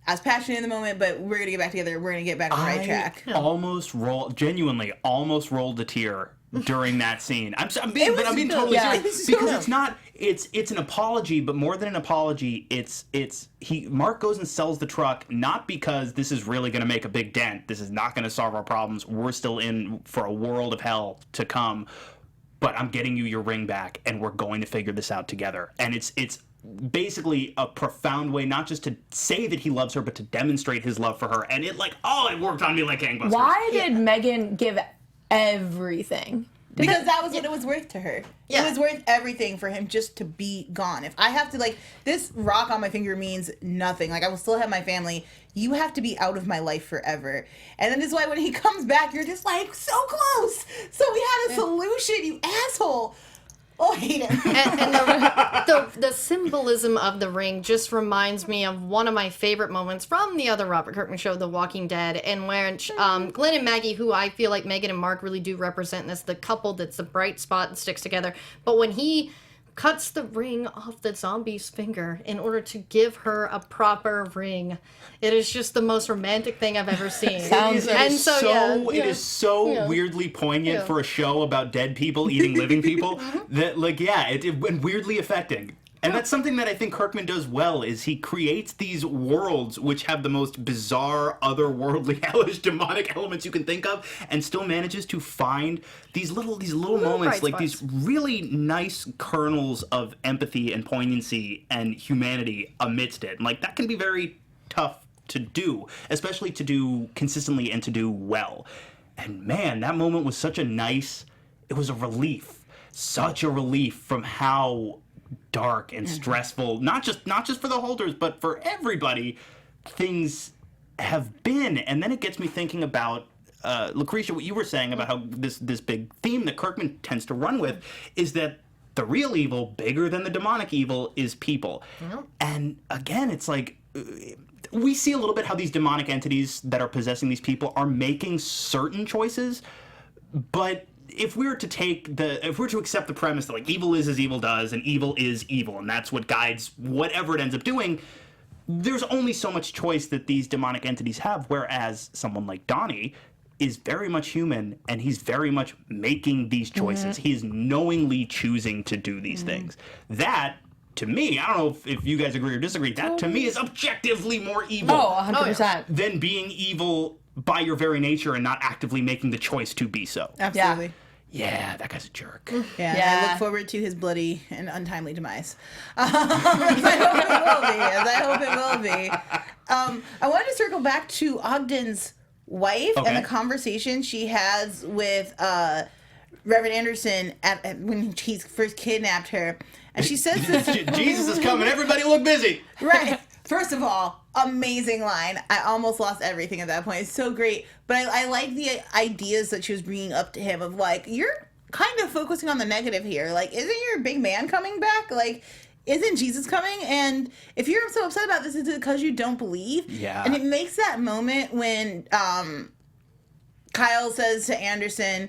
I was passionate in the moment, but we're gonna get back together. We're gonna get back on the right track. Genuinely almost rolled a tear during that scene. I'm being totally serious so because it's an apology, but more than an apology, Mark goes and sells the truck not because this is really going to make a big dent. This is not going to solve our problems. We're still in for a world of hell to come. But I'm getting you your ring back, and we're going to figure this out together. And it's basically a profound way not just to say that he loves her, but to demonstrate his love for her. And it worked on me like gangbusters. Why did Megan give everything? Because that was what it was worth to her. Yeah. It was worth everything for him just to be gone. If I have to, this rock on my finger means nothing. Like, I will still have my family. You have to be out of my life forever. And then this is why when he comes back, you're just like, so close. So we had a solution, you asshole. Oh, I hate him. And the symbolism of the ring just reminds me of one of my favorite moments from the other Robert Kirkman show, The Walking Dead, in which Glenn and Maggie, who I feel like Megan and Mark really do represent this, the couple that's the bright spot and sticks together. But when he cuts the ring off the zombie's finger in order to give her a proper ring, it is just the most romantic thing I've ever seen. It is so weirdly poignant for a show about dead people eating living people that and weirdly affecting. And that's something that I think Kirkman does well, is he creates these worlds which have the most bizarre, otherworldly, hellish, demonic elements you can think of, and still manages to find these little moments, like these really nice kernels of empathy and poignancy and humanity amidst it. And that can be very tough to do, especially to do consistently and to do well. And man, that moment was it was a relief. Such a relief from how dark and stressful, not just for the Holders, but for everybody, things have been. And then it gets me thinking about Lacretia, what you were saying about how this big theme that Kirkman tends to run with is that the real evil, bigger than the demonic evil, is people. And again, it's like we see a little bit how these demonic entities that are possessing these people are making certain choices, but if we were to accept the premise that evil is as evil does, and evil is evil, and that's what guides whatever it ends up doing, there's only so much choice that these demonic entities have, whereas someone like Donnie is very much human, and he's very much making these choices. He is knowingly choosing to do these things. That, to me, I don't know if you guys agree or disagree, that to me is objectively more evil 100%. than being evil by your very nature and not actively making the choice to be so. Absolutely. Yeah, that guy's a jerk. Yeah, I look forward to his bloody and untimely demise. As I hope it will be. I wanted to circle back to Ogden's wife and the conversation she has with Reverend Anderson when he's first kidnapped her. And she says this. Jesus is coming. Everybody look busy. Right. First of all, amazing line. I almost lost everything at that point. It's so great. But I like the ideas that she was bringing up to him of like, you're kind of focusing on the negative here. Like, isn't your big man coming back? Like, isn't Jesus coming? And if you're so upset about this, is it because you don't believe? Yeah. And it makes that moment when Kyle says to Anderson,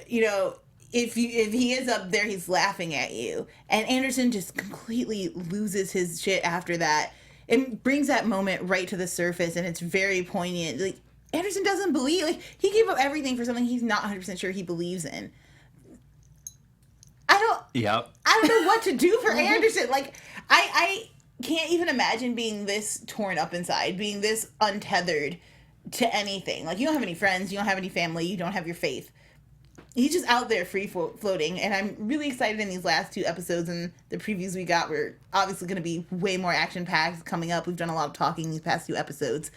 you know, if he is up there, he's laughing at you. And Anderson just completely loses his shit after that. It brings that moment right to the surface, and it's very poignant. Like, Anderson doesn't believe, like, he gave up everything for something he's not 100% sure he believes in. Yep. I don't know what to do for Anderson. Like, I can't even imagine being this torn up inside, being this untethered to anything. Like, you don't have any friends, you don't have any family, you don't have your faith. He's just out there free floating, and I'm really excited in these last 2 episodes, and the previews we got were obviously going to be way more action-packed coming up. We've done a lot of talking these past 2 episodes.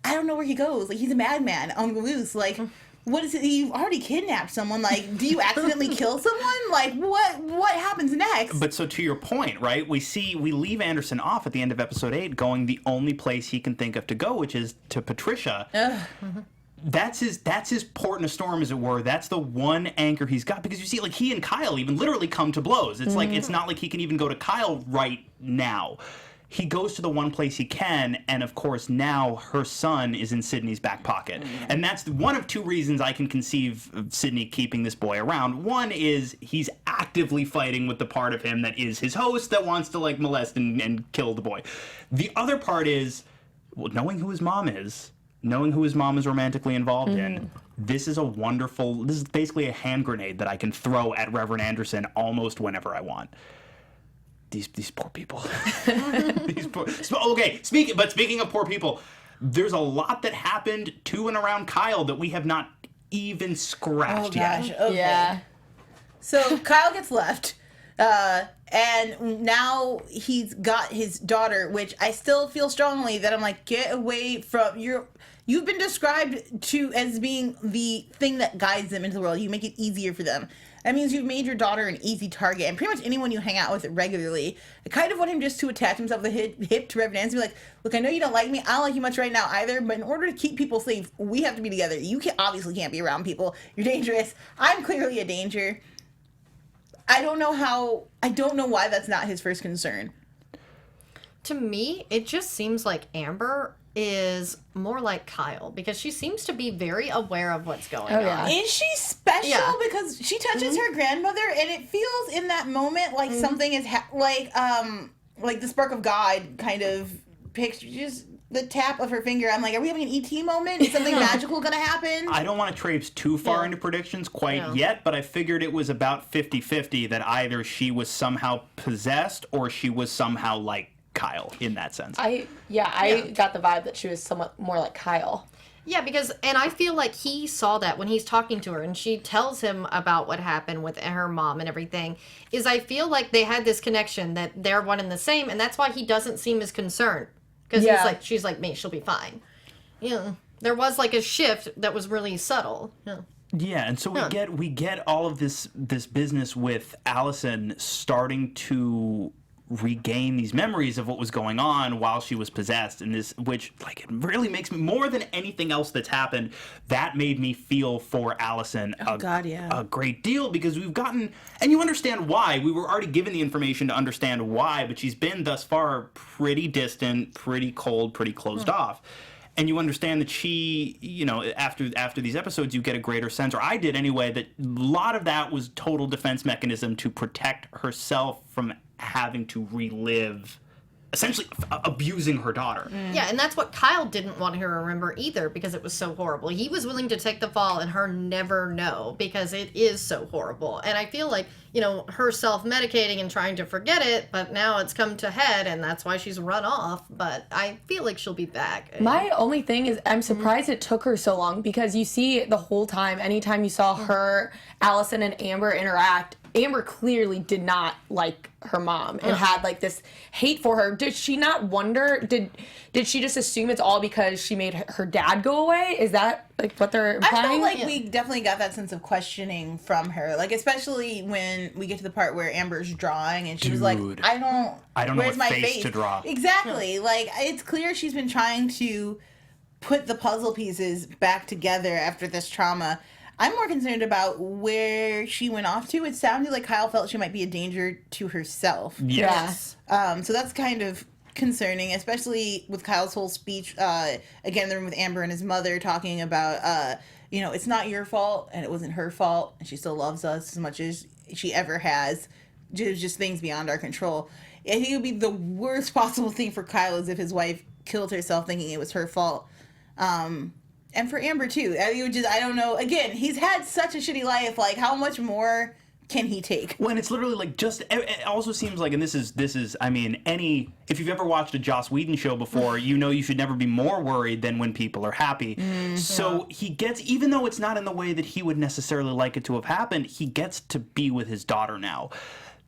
I don't know where he goes. Like, he's a madman on the loose. Like, what is it? You've already kidnapped someone. Like, do you accidentally kill someone? Like, what happens next? But so to your point, right? We leave Anderson off at the end of episode 8, going the only place he can think of to go, which is to Patricia. That's his port in a storm, as it were. That's the one anchor he's got, because you see, like, he and Kyle even literally come to blows. It's like, it's not like he can even go to Kyle right now. He goes to the one place he can, and of course now her son is in Sydney's back pocket. And that's one of 2 reasons I can conceive of Sydney keeping this boy around. One is he's actively fighting with the part of him that is his host that wants to, like, molest and kill the boy. The other part is, well, knowing who his mom is romantically involved in, this is basically a hand grenade that I can throw at Reverend Anderson almost whenever I want. These poor people. Speaking of poor people, there's a lot that happened to and around Kyle that we have not even scratched yet. Okay. Yeah. So Kyle gets left, and now he's got his daughter, which I still feel strongly that I'm like, get away from You've been described as being the thing that guides them into the world. You make it easier for them. That means you've made your daughter an easy target, and pretty much anyone you hang out with regularly. I kind of want him just to attach himself the hip to Reverend Anderson, be like, look, I know you don't like me. I don't like you much right now either, but in order to keep people safe, we have to be together. You obviously can't be around people. You're dangerous. I'm clearly a danger. I don't know why that's not his first concern. To me, it just seems like Amber is more like Kyle, because she seems to be very aware of what's going on. Is she special? Yeah. Because she touches her grandmother, and it feels in that moment like something is like the spark of God kind of picture, just the tap of her finger. I'm like, are we having an ET moment? Is something magical gonna happen? I don't want to traipse too far into predictions quite yet, but I figured it was about 50-50 that either she was somehow possessed or she was somehow like Kyle in that sense. I got the vibe that she was somewhat more like Kyle. Yeah, and I feel like he saw that when he's talking to her and she tells him about what happened with her mom and everything, I feel like they had this connection that they're one and the same, and that's why he doesn't seem as concerned. Because he's like, she's like me, she'll be fine. There was like a shift that was really subtle. Yeah, and so we get all of this business with Allison starting to regain these memories of what was going on while she was possessed, and which like it really makes me, more than anything else that's happened, that made me feel for Allison a great deal, because we've gotten, and you understand why, we were already given the information to understand why, but she's been thus far pretty distant, pretty cold, pretty closed off. And you understand that she, after these episodes, you get a greater sense, or I did anyway, that a lot of that was total defense mechanism to protect herself from having to relive, essentially abusing her daughter. Yeah, and that's what Kyle didn't want her to remember either, because it was so horrible. He was willing to take the fall and her never know, because it is so horrible. And I feel like, her self-medicating and trying to forget it, but now it's come to head, and that's why she's run off. But I feel like she'll be back. My only thing is, I'm surprised it took her so long, because you see the whole time, anytime you saw her, Allison, and Amber interact, Amber clearly did not like her mom and had like this hate for her. Did she not wonder? Did she just assume it's all because she made her dad go away? Is that like what they're implying? I felt like we definitely got that sense of questioning from her, like especially when we get to the part where Amber's drawing and she was like, I don't know what face to draw. Exactly. Like it's clear she's been trying to put the puzzle pieces back together after this trauma. I'm more concerned about where she went off to. It sounded like Kyle felt she might be a danger to herself. Yes. So that's kind of concerning, especially with Kyle's whole speech, again, in the room with Amber and his mother talking about, it's not your fault and it wasn't her fault and she still loves us as much as she ever has. Just things beyond our control. I think it would be the worst possible thing for Kyle is if his wife killed herself thinking it was her fault. And for Amber too. I don't know. Again, he's had such a shitty life. Like, how much more can he take? When it's literally like it also seems like, and this is, I mean, if you've ever watched a Joss Whedon show before, you know you should never be more worried than when people are happy. So he gets, even though it's not in the way that he would necessarily like it to have happened, he gets to be with his daughter now.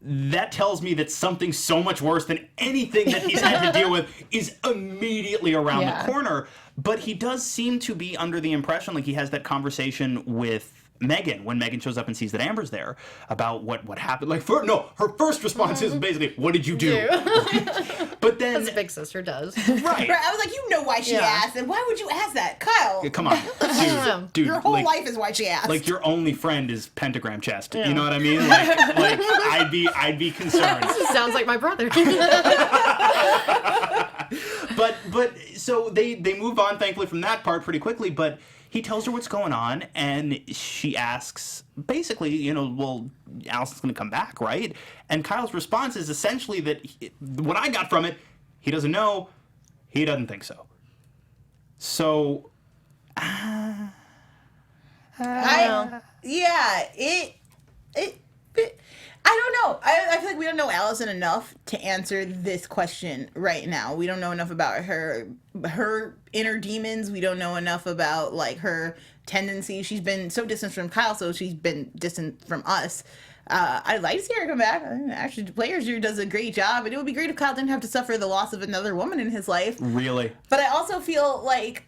That tells me that something so much worse than anything that he's had to deal with is immediately around the corner. But he does seem to be under the impression, like he has that conversation with Megan when Megan shows up and sees that Amber's there about what happened. Like, her first response is basically, "What did you do?" But then, as Big Sister does, right? I was like, you know why she asked, and why would you ask that, Kyle? Come on, dude. Your whole life is why she asked. Like, your only friend is pentagram chest. You know what I mean? Like I'd be concerned. Sounds like my brother. But so they move on, thankfully, from that part pretty quickly. But he tells her what's going on, and she asks, basically, well, Allison's going to come back, right? And Kyle's response is essentially that what I got from it, he doesn't know, he doesn't think so. So, I don't know. I feel like we don't know Allison enough to answer this question right now. We don't know enough about her inner demons. We don't know enough about like her tendencies. She's been so distant from Kyle, so she's been distant from us. I'd like to see her come back. Actually, the Players here does a great job, and it would be great if Kyle didn't have to suffer the loss of another woman in his life. Really? But I also feel like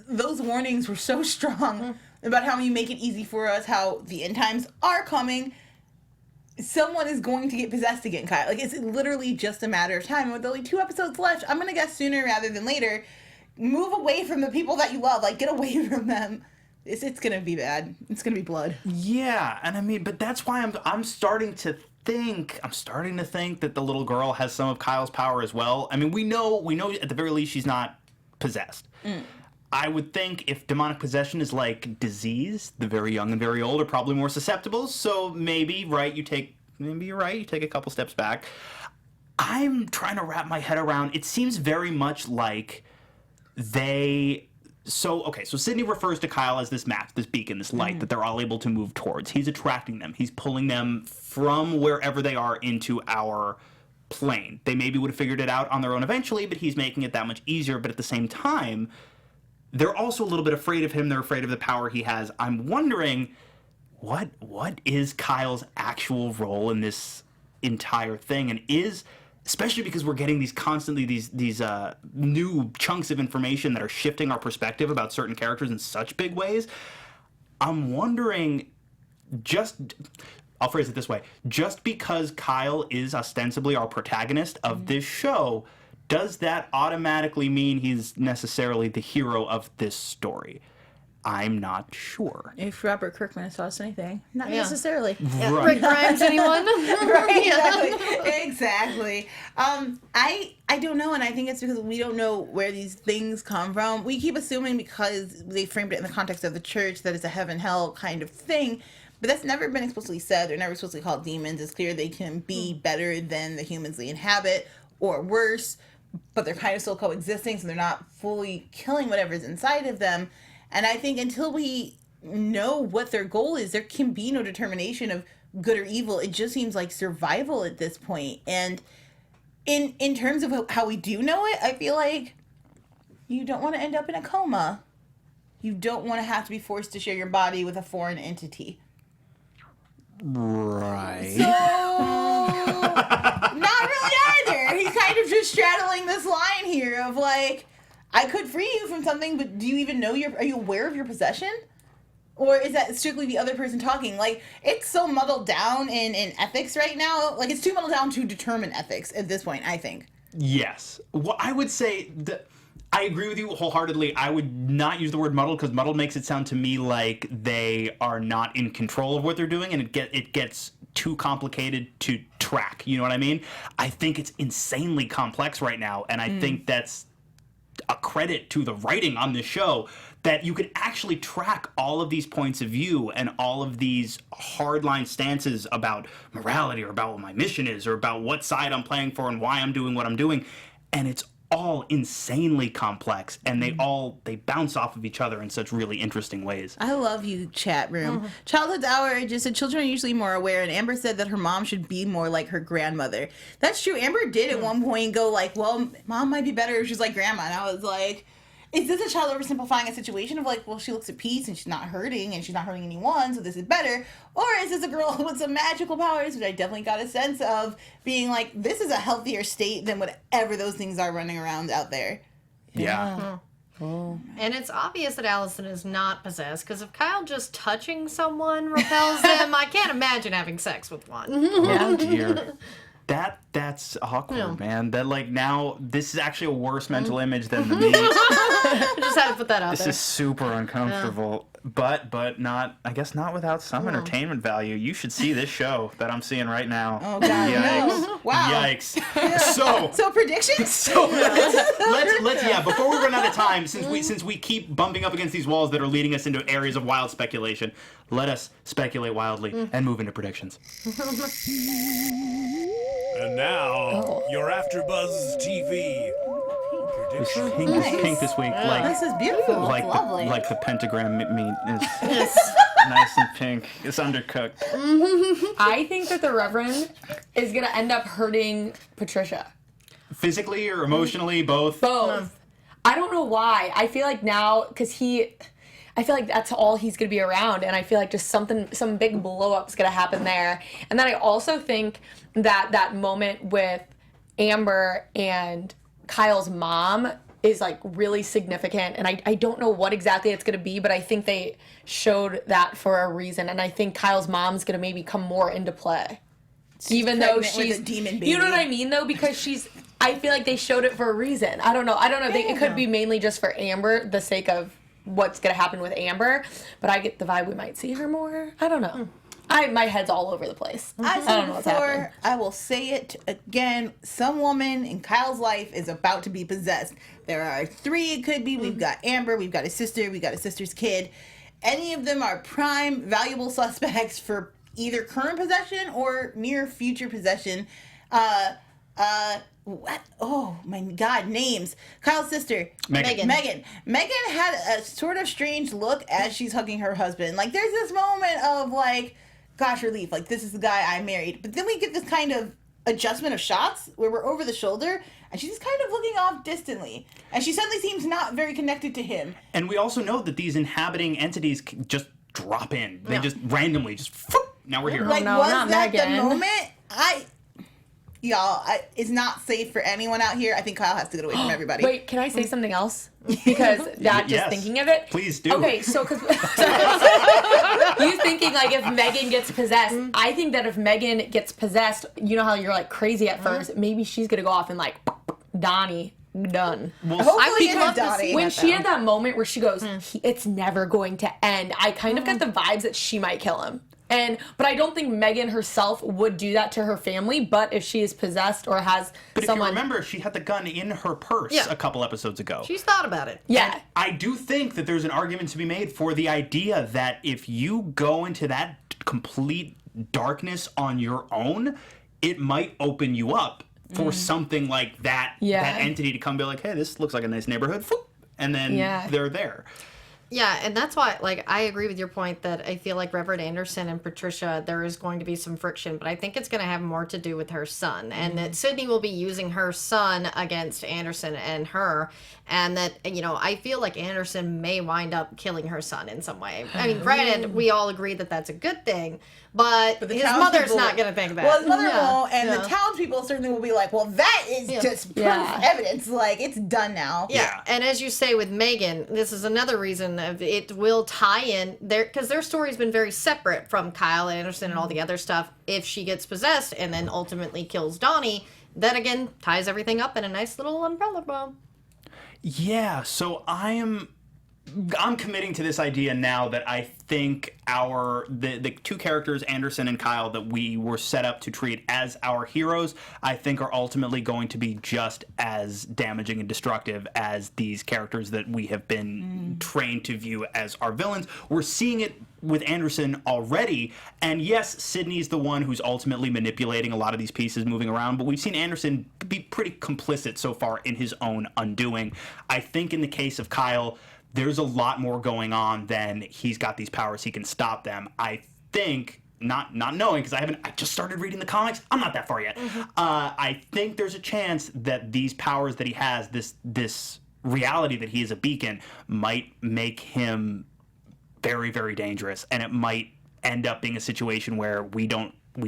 those warnings were so strong about how you make it easy for us, how the end times are coming. Someone is going to get possessed again, Kyle. Like, it's literally just a matter of time. And with only 2 episodes left, I'm going to guess sooner rather than later, move away from the people that you love. Like, get away from them. It's going to be bad. It's going to be blood. Yeah, and I mean, but that's why I'm starting to think that the little girl has some of Kyle's power as well. I mean, we know at the very least she's not possessed. I would think if demonic possession is like disease, the very young and very old are probably more susceptible. So maybe, you take a couple steps back. I'm trying to wrap my head around, it seems very much like so Sydney refers to Kyle as this map, this beacon, this light that they're all able to move towards. He's attracting them. He's pulling them from wherever they are into our plane. They maybe would have figured it out on their own eventually, but he's making it that much easier. But at the same time, they're also a little bit afraid of him. They're afraid of the power he has. I'm wondering, what is Kyle's actual role in this entire thing? And especially because we're getting these new chunks of information that are shifting our perspective about certain characters in such big ways, I'm wondering, I'll phrase it this way, just because Kyle is ostensibly our protagonist of this show, does that automatically mean he's necessarily the hero of this story? I'm not sure. If Robert Kirkman has taught us anything, not necessarily. Right. Rick Grimes, anyone? Right, exactly. I don't know, and I think it's because we don't know where these things come from. We keep assuming because they framed it in the context of the church that it's a heaven-hell kind of thing, but that's never been explicitly said. They're never explicitly called demons. It's clear they can be better than the humans they inhabit, or worse, but they're kind of still coexisting, so they're not fully killing whatever's inside of them. And I think until we know what their goal is, there can be no determination of good or evil. It just seems like survival at this point. And in terms of how we do know it, I feel like you don't want to end up in a coma. You don't want to have to be forced to share your body with a foreign entity. Right. So, not really either. He's kind of just straddling this line here of like, I could free you from something, but do you even know are you aware of your possession? Or is that strictly the other person talking? Like, it's so muddled down in ethics right now. Like, it's too muddled down to determine ethics at this point, I think. Yes. Well, I would say that I agree with you wholeheartedly. I would not use the word muddled because muddled makes it sound to me like they are not in control of what they're doing, and it gets too complicated to track. You know what I mean? I think it's insanely complex right now, and I think that's a credit to the writing on this show that you could actually track all of these points of view and all of these hardline stances about morality or about what my mission is or about what side I'm playing for and why I'm doing what I'm doing. And it's all insanely complex, and they bounce off of each other in such really interesting ways. I love you, chat room. Childhood's Hour just said children are usually more aware, and Amber said that her mom should be more like her grandmother. That's true. Amber did at one point go like, well, mom might be better if she's like grandma. And I was like, is this a child oversimplifying a situation of like, well, she looks at peace and she's not hurting and she's not hurting anyone, so this is better? Or is this a girl with some magical powers, which I definitely got a sense of being like, this is a healthier state than whatever those things are running around out there. Yeah. Oh. And it's obvious that Allison is not possessed, because if Kyle just touching someone repels them, I can't imagine having sex with one. Oh dear. That's awkward, man. That like now this is actually a worse mental image than the me. I just had to put that out This there. is super uncomfortable. But not, I guess not without some entertainment value. You should see this show that I'm seeing right now. Oh, God, Yikes. no. Wow. Yikes. So predictions? So let's before we run out of time, since we keep bumping up against these walls that are leading us into areas of wild speculation, let us speculate wildly and move into predictions. And now, your AfterBuzz TV This predictions. pink this week, like This is beautiful. like It's lovely. like the pentagram meat is nice and pink. It's undercooked. I think that the Reverend is gonna end up hurting Patricia. Physically or emotionally, both. Both. I don't know why. I feel like now, because I feel like that's all he's gonna be around, and I feel like just some big blow up's gonna happen there. And then I also think that moment with Amber and Kyle's mom is like really significant, and I don't know what exactly it's gonna be, but I think they showed that for a reason, and I think Kyle's mom's gonna maybe come more into play. Even though pregnant with she's a demon baby. You know what I mean though, because I feel like they showed it for a reason. I don't know. It could be mainly just for Amber, the sake of what's gonna happen with Amber, but I get the vibe we might see her more. I don't know. My head's all over the place. I don't said know what's before, happening. I will say it again. Some woman in Kyle's life is about to be possessed. There are 3 it could be. We've got Amber, we've got a sister, we've got a sister's kid. Any of them are prime, valuable suspects for either current possession or near future possession. What? Oh my God, names. Kyle's sister. Megan. Megan had a sort of strange look as she's hugging her husband. Like, there's this moment of like, gosh, relief. Like, this is the guy I married. But then we get this kind of adjustment of shots where we're over the shoulder and she's just kind of looking off distantly. And she suddenly seems not very connected to him. And we also know that these inhabiting entities just drop in. They Yeah. just randomly now we're here. Like, no, was not that Megan. the moment? It's not safe for anyone out here. I think Kyle has to get away from everybody. Wait, can I say something else? Because that Yes. thinking of it. Please do. Okay, so because you thinking like if Megan gets possessed, I think that if Megan gets possessed, you know how you're like crazy at first, maybe she's gonna go off and like Donnie. Done. Hopefully I would it's love to Donnie. see When that, she though. had that moment where she goes, "It's never going to end," I kind of got the vibes that she might kill him. But I don't think Megan herself would do that to her family. But if she is possessed or has But someone, if you remember, she had the gun in her purse Yeah. a couple episodes ago. She's thought about it. yeah, I do think that there's an argument to be made for the idea that if you go into that complete darkness on your own, it might open you up for something like that, Yeah. that entity to come be like, hey, this looks like a nice neighborhood, and then Yeah. they're there. Yeah, and that's why, like, I agree with your point that I feel like Reverend Anderson and Patricia, there is going to be some friction, but I think it's going to have more to do with her son, and that Sydney will be using her son against Anderson and her, and that, you know, I feel like Anderson may wind up killing her son in some way. I mean, granted, we all agree that that's a good thing, but the his mother's townspeople- not going to think that. Well, his mother Yeah. won't, and Yeah. the townspeople certainly will be like, well, that is just proof, evidence. Like, it's done now. Yeah, and as you say with Megan, this is another reason of it will tie in there because their story's been very separate from Kyle Anderson and all the other stuff. If she gets possessed and then ultimately kills Donnie, that again ties everything up in a nice little umbrella bow. Yeah, so I'm committing to this idea now that I think the two characters, Anderson and Kyle, that we were set up to treat as our heroes, I think are ultimately going to be just as damaging and destructive as these characters that we have been trained to view as our villains. We're seeing it with Anderson already, and yes, Sydney's the one who's ultimately manipulating a lot of these pieces moving around, but we've seen Anderson be pretty complicit so far in his own undoing. I think in the case of Kyle, there's a lot more going on than he's got these powers, he can stop them. I think, not knowing, because I just started reading the comics, I'm not that far yet. I think there's a chance that these powers that he has, this reality that he is a beacon, might make him very, very dangerous, and it might end up being a situation where we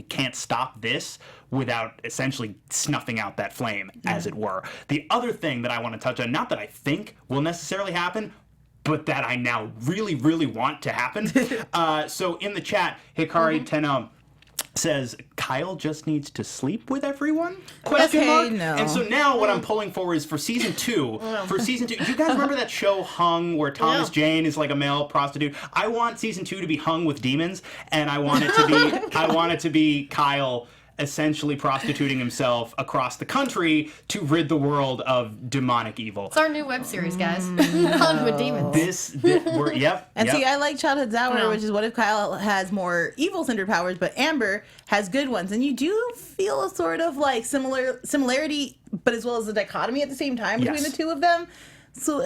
can't stop this without essentially snuffing out that flame, as it were. The other thing that I want to touch on, not that I think will necessarily happen, but that I now really, really want to happen. So in the chat, Hikari Tenno says, Kyle just needs to sleep with everyone? Question mark? No. And so now what I'm pulling for is for season 2. For season 2, do you guys remember that show Hung, where Thomas Jane is like a male prostitute? I want season 2 to be Hung with demons, and I want it to be Kyle essentially prostituting himself across the country to rid the world of demonic evil. It's our new web series, guys. Hung with demons. And see, I like Childhood Hour, Yeah. which is what if Kyle has more evil-centered powers, but Amber has good ones. And you do feel a sort of like similarity, but as well as a dichotomy at the same time between the two of them. So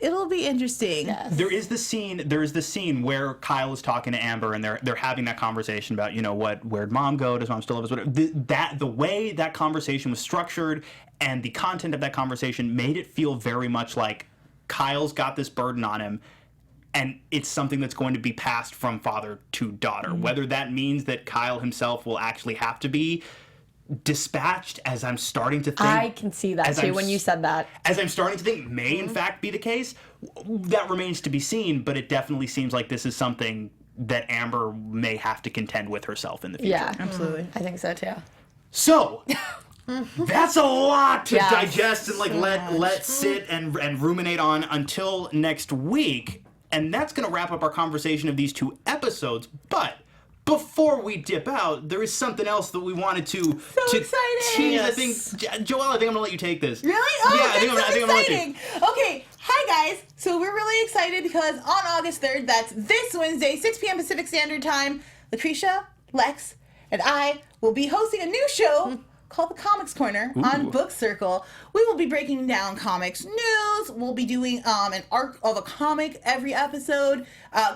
it'll be interesting. Yes. There is the scene where Kyle is talking to Amber, and they're having that conversation about, you know, where'd mom go? Does mom still love us? Whatever. The way that conversation was structured and the content of that conversation made it feel very much like Kyle's got this burden on him, and it's something that's going to be passed from father to daughter. Whether that means that Kyle himself will actually have to be dispatched, as I'm starting to think. I can see that too when you said that. As I'm starting to think may in fact be the case, that remains to be seen, but it definitely seems like this is something that Amber may have to contend with herself in the future. Yeah, Absolutely. I think so too. So, that's a lot to Yes. digest and like let sit and ruminate on until next week. And that's going to wrap up our conversation of these 2 episodes, but before we dip out, there is something else that we wanted to exciting! tease. Yes. I think, Joelle, I think I'm gonna let you take this. Really? Oh, yeah, that's I think I'm gonna let you. exciting. Okay, hi guys. So we're really excited because on August 3rd, that's this Wednesday, 6 p.m. Pacific Standard Time, Lacretia, Lex, and I will be hosting a new show called The Comics Corner on Book Circle. We will be breaking down comics news. We'll be doing an arc of a comic every episode.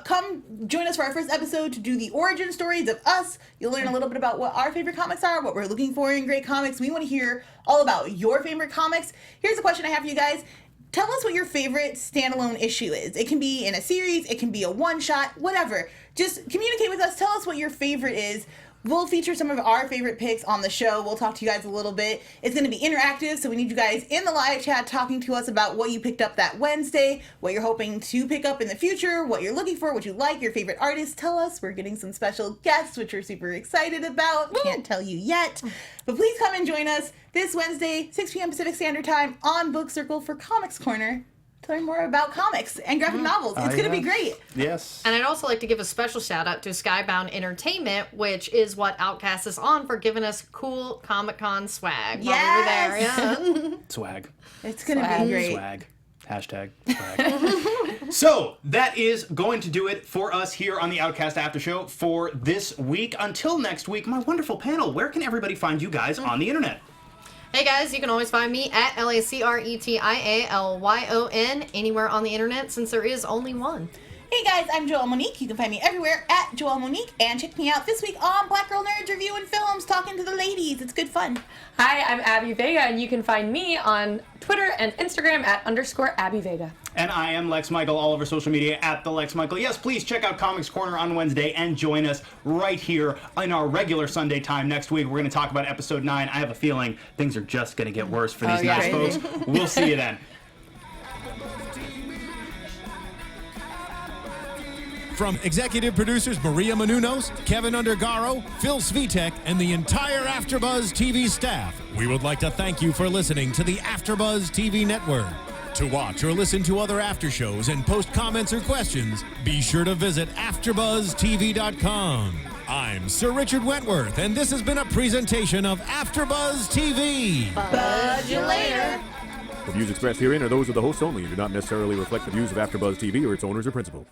Come join us for our first episode to do the origin stories of us. You'll learn a little bit about what our favorite comics are, what we're looking for in great comics. We want to hear all about your favorite comics. Here's a question I have for you guys. Tell us what your favorite standalone issue is. It can be in a series, it can be a one-shot, whatever. Just communicate with us. Tell us what your favorite is. We'll feature some of our favorite picks on the show. We'll talk to you guys a little bit. It's going to be interactive, so we need you guys in the live chat talking to us about what you picked up that Wednesday, what you're hoping to pick up in the future, what you're looking for, what you like, your favorite artists. Tell us. We're getting some special guests, which we're super excited about. Can't tell you yet. But please come and join us this Wednesday, 6 p.m. Pacific Standard Time on Book Circle for Comics Corner. To learn more about comics and graphic novels. It's going to be great. Yes. And I'd also like to give a special shout out to Skybound Entertainment, which is what Outcast is on, for giving us cool Comic-Con swag while we were there. Yeah. Swag. It's going to be great. Swag. Hashtag swag. So, that is going to do it for us here on the Outcast After Show for this week. Until next week, my wonderful panel, where can everybody find you guys on the internet? Hey guys, you can always find me at LACRETIALYON anywhere on the internet since there is only one. Hey guys, I'm Joelle Monique. You can find me everywhere at Joelle Monique, and check me out this week on Black Girl Nerds reviewing films, talking to the ladies. It's good fun. Hi, I'm Abby Vega, and you can find me on Twitter and Instagram at _Abby Vega. And I am Lex Michael, all over social media at the Lex Michael. Yes, please check out Comics Corner on Wednesday and join us right here in our regular Sunday time next week. We're going to talk about episode 9. I have a feeling things are just going to get worse for these nice folks. We'll see you then. From executive producers Maria Menounos, Kevin Undergaro, Phil Svitek, and the entire AfterBuzz TV staff, we would like to thank you for listening to the AfterBuzz TV network. To watch or listen to other after shows and post comments or questions, be sure to visit AfterBuzzTV.com. I'm Sir Richard Wentworth, and this has been a presentation of AfterBuzz TV. Buzz you later. The views expressed herein are those of the hosts only and do not necessarily reflect the views of AfterBuzz TV or its owners or principals.